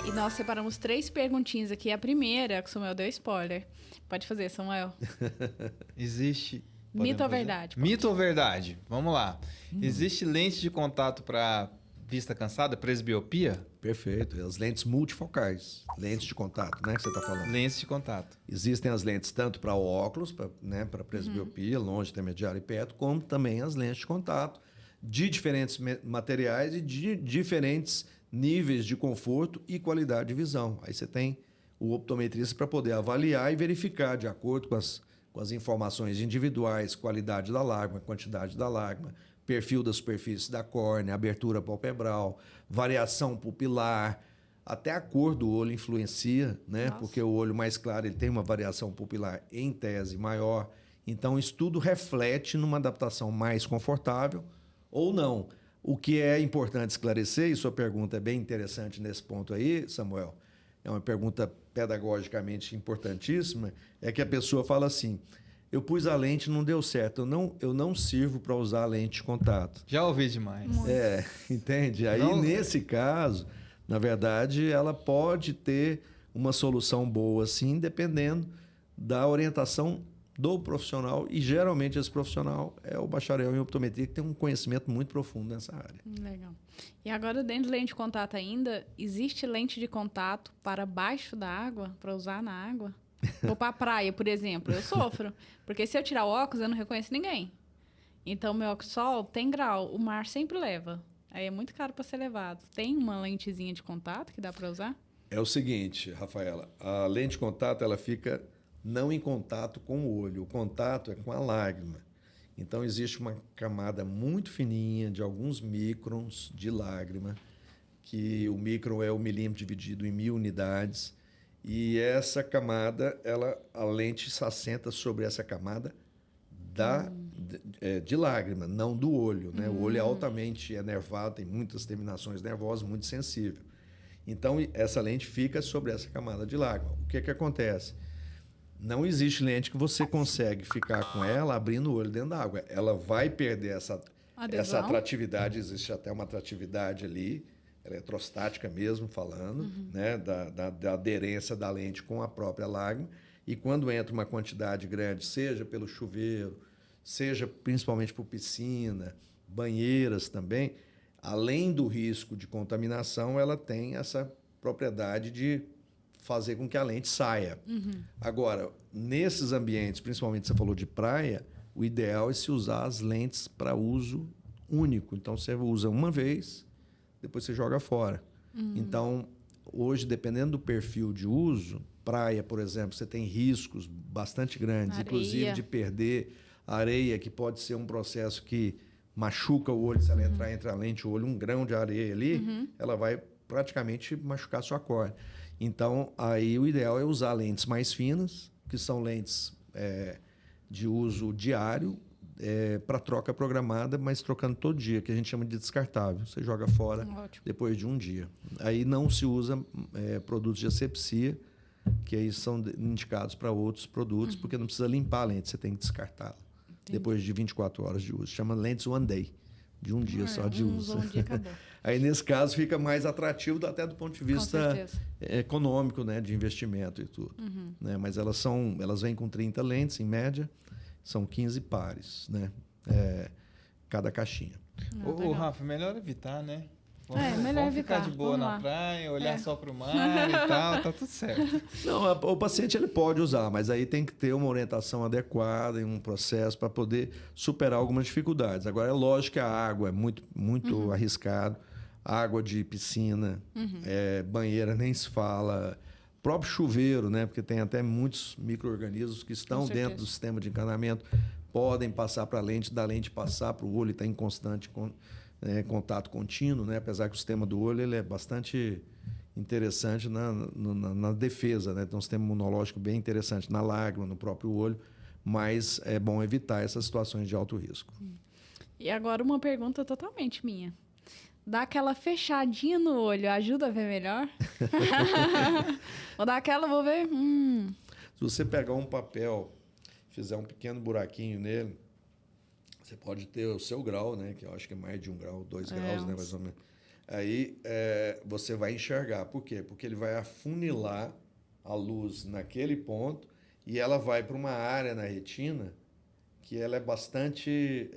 E nós separamos 3 perguntinhas aqui. A primeira, que o Samuel deu spoiler. Pode fazer, Samuel. Existe... Mito ou verdade? Pode. Mito ou verdade? Vamos lá. Existe lente de contato para vista cansada, presbiopia? Perfeito. As lentes multifocais, lentes de contato, né, que você está falando. Lentes de contato. Existem as lentes tanto para óculos, para presbiopia, longe, intermediário e perto, como também as lentes de contato de diferentes materiais e de diferentes níveis de conforto e qualidade de visão. Aí você tem o optometrista para poder avaliar e verificar de acordo com as informações individuais, qualidade da lágrima, quantidade da lágrima, perfil da superfície da córnea, abertura palpebral, variação pupilar, até a cor do olho influencia, né? Nossa. Porque o olho mais claro ele tem uma variação pupilar em tese maior. Então, isso tudo reflete numa adaptação mais confortável ou não. O que é importante esclarecer, e sua pergunta é bem interessante nesse ponto aí, Samuel, é uma pergunta pedagogicamente importantíssima, é que a pessoa fala assim: eu pus a lente e não deu certo, eu não sirvo para usar a lente de contato. Já ouvi demais. Entende? Aí, Não... nesse caso, na verdade, ela pode ter uma solução boa, sim, dependendo da orientação do profissional. E, geralmente, esse profissional é o bacharel em optometria, que tem um conhecimento muito profundo nessa área. Legal. E agora, dentro de lente de contato ainda, existe lente de contato para baixo da água, para usar na água? Vou para a praia, por exemplo, eu sofro. Porque se eu tirar o óculos, eu não reconheço ninguém. Então, meu óculos sol tem grau, o mar sempre leva. Aí é muito caro para ser levado. Tem uma lentezinha de contato que dá para usar? É o seguinte, Rafaela, a lente de contato ela fica não em contato com o olho, o contato é com a lágrima. Então, existe uma camada muito fininha, de alguns microns de lágrima, que o micron é o milímetro dividido em 1000 unidades, e essa camada, a lente se assenta sobre essa camada de lágrima, não do olho, né? O olho é altamente enervado, tem muitas terminações nervosas, muito sensível. Então, essa lente fica sobre essa camada de lágrima. O que acontece? Não existe lente que você consegue ficar com ela abrindo o olho dentro da água. Ela vai perder essa atratividade, existe até uma atratividade ali, eletrostática mesmo falando, né, da aderência da lente com a própria lágrima. E quando entra uma quantidade grande, seja pelo chuveiro, seja principalmente por piscina, banheiras também, além do risco de contaminação, ela tem essa propriedade de fazer com que a lente saia. Agora, nesses ambientes, principalmente você falou de praia, o ideal é se usar as lentes para uso único. Então, você usa uma vez, depois você joga fora. Então, hoje, dependendo do perfil de uso, praia, por exemplo, você tem riscos bastante grandes, inclusive de perder Areia, que pode ser um processo que machuca o olho, se ela entrar entre a lente e o olho, um grão de areia ali, ela vai praticamente machucar a sua córnea. Então, aí o ideal é usar lentes mais finas, que são lentes de uso diário, para troca programada, mas trocando todo dia, que a gente chama de descartável. Você joga fora depois de um dia. Aí não se usa produtos de asepsia, que aí são indicados para outros produtos, porque não precisa limpar a lente, você tem que descartá-la depois de 24 horas de uso. Chama lentes one day, de um dia só de uso. Um dia acabou. Aí, nesse caso, fica mais atrativo até do ponto de vista econômico, né, de investimento e tudo. Né? Mas elas vêm com 30 lentes, em média, são 15 pares, né? Cada caixinha. Ô, Rafa, melhor evitar, né? Melhor evitar. Ficar de boa na praia, olhar só para o mar e tal, tá tudo certo. Não, o paciente ele pode usar, mas aí tem que ter uma orientação adequada e um processo para poder superar algumas dificuldades. Agora, é lógico que a água é muito arriscado. Água de piscina, banheira nem se fala. Próprio chuveiro, né? Porque tem até muitos micro-organismos que estão dentro do sistema de encanamento, podem passar para a lente, da lente passar para o olho e está em constante contato contínuo, né? Apesar que o sistema do olho ele é bastante interessante na defesa, né? Tem um sistema imunológico bem interessante na lágrima, no próprio olho, mas é bom evitar essas situações de alto risco. E agora uma pergunta totalmente minha. Dar aquela fechadinha no olho ajuda a ver melhor? Vou dar aquela, vou ver. Se você pegar um papel, fizer um pequeno buraquinho nele, você pode ter o seu grau, né? Que eu acho que é mais de 1 grau, 2 graus, né? Mais ou menos. Aí você vai enxergar. Por quê? Porque ele vai afunilar a luz naquele ponto e ela vai para uma área na retina que ela é bastante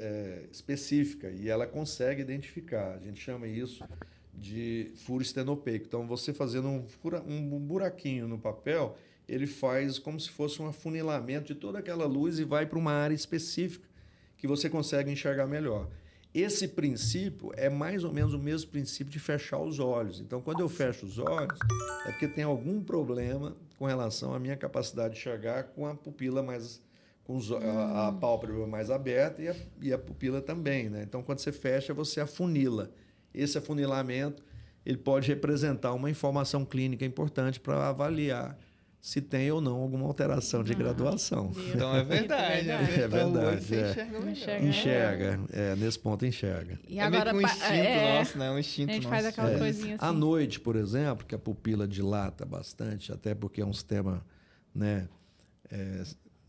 específica e ela consegue identificar. A gente chama isso de furo estenopeico. Então, você fazendo um buraquinho no papel, ele faz como se fosse um afunilamento de toda aquela luz e vai para uma área específica que você consegue enxergar melhor. Esse princípio é mais ou menos o mesmo princípio de fechar os olhos. Então, quando eu fecho os olhos, é porque tem algum problema com relação à minha capacidade de enxergar com a pupila mais... com a pálpebra mais aberta e a pupila também, né? Então, quando você fecha, você afunila. Esse afunilamento ele pode representar uma informação clínica importante para avaliar se tem ou não alguma alteração de graduação. Então, é verdade. É verdade. Você enxerga. Nesse ponto, enxerga. E agora, meio que um instinto nosso, né? Um instinto a gente nosso. faz aquela coisinha assim. À noite, por exemplo, que a pupila dilata bastante, até porque é um sistema, né,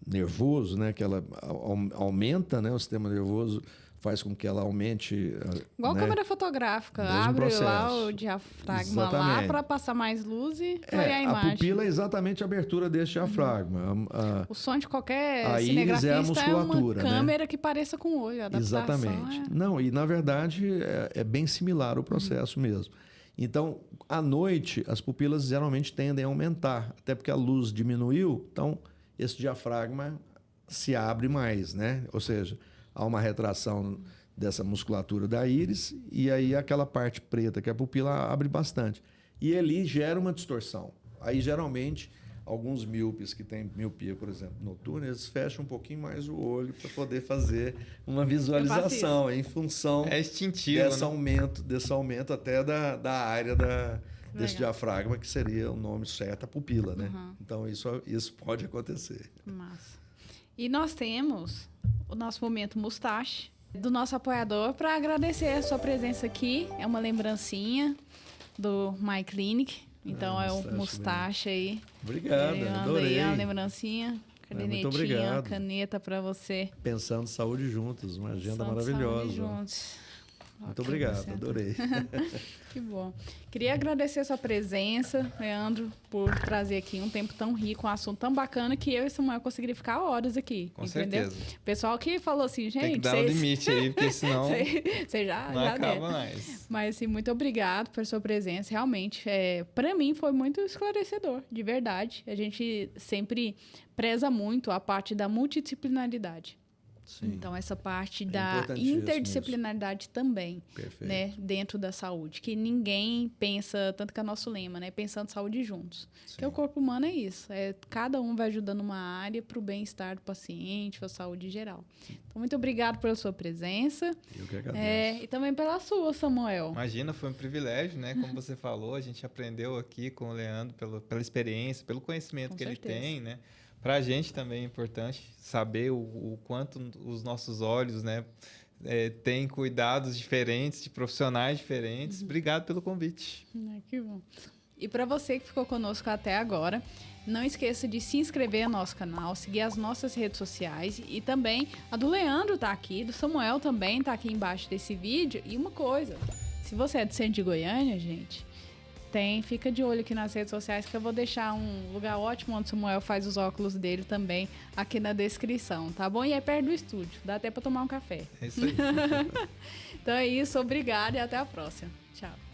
nervoso, né, que ela aumenta, né, o sistema nervoso faz com que ela aumente. Igual né, câmera fotográfica, abre lá o diafragma lá para passar mais luz e clarear a imagem. A pupila é exatamente a abertura desse diafragma. O sonho de qualquer a cinegrafista a musculatura, é uma câmera que pareça com o olho. A adaptação exatamente. Não, e na verdade é bem similar o processo mesmo. Então, à noite, as pupilas geralmente tendem a aumentar, até porque a luz diminuiu, então esse diafragma se abre mais, né? Ou seja, há uma retração dessa musculatura da íris e aí aquela parte preta, que é a pupila, abre bastante. E ali gera uma distorção. Aí, geralmente, alguns míopes que têm miopia, por exemplo, noturna, eles fecham um pouquinho mais o olho para poder fazer uma visualização em função desse aumento até da área desse diafragma, que seria o nome certo, a pupila, né? Então, isso pode acontecer. Massa. E nós temos o nosso momento mustache do nosso apoiador para agradecer a sua presença aqui. É uma lembrancinha do My Clinic. Então, é o mustache aí. Obrigado, adorei. Aí a lembrancinha. Muito obrigado. Caneta para você. Pensando saúde juntos, uma agenda maravilhosa. Saúde juntos. Muito obrigado, adorei. Que bom. Queria agradecer a sua presença, Leandro, por trazer aqui um tempo tão rico, um assunto tão bacana que eu e Samuel conseguiria ficar horas aqui. Com entendeu? certeza. Pessoal que falou assim, gente... Tem que dar um limite aí, porque senão você já acaba mais. Mas, assim, muito obrigado por sua presença. Realmente, para mim, foi muito esclarecedor, de verdade. A gente sempre preza muito a parte da multidisciplinaridade. Sim. Então, essa parte É da importantíssimo interdisciplinaridade também, Perfeito. né, dentro da saúde, que ninguém pensa, tanto que é nosso lema, né, pensando saúde juntos. Porque o corpo humano é isso, cada um vai ajudando uma área para o bem-estar do paciente, para a saúde geral. Então, muito obrigado pela sua presença. Eu que agradeço. E também pela sua, Samuel. Imagina, foi um privilégio, né? Como você falou, a gente aprendeu aqui com o Leandro pela experiência, pelo conhecimento Com que certeza. ele tem, né? Para a gente também é importante saber o quanto os nossos olhos, né, têm cuidados diferentes, de profissionais diferentes. Obrigado pelo convite. Que bom. E para você que ficou conosco até agora, não esqueça de se inscrever no nosso canal, seguir as nossas redes sociais e também a do Leandro tá aqui, do Samuel também tá aqui embaixo desse vídeo. E uma coisa, se você é do centro de Goiânia, gente, fica de olho aqui nas redes sociais que eu vou deixar um lugar ótimo onde o Samuel faz os óculos dele também aqui na descrição, tá bom? E é perto do estúdio, dá até para tomar um café. É isso aí. Então é isso, obrigada e até a próxima. Tchau.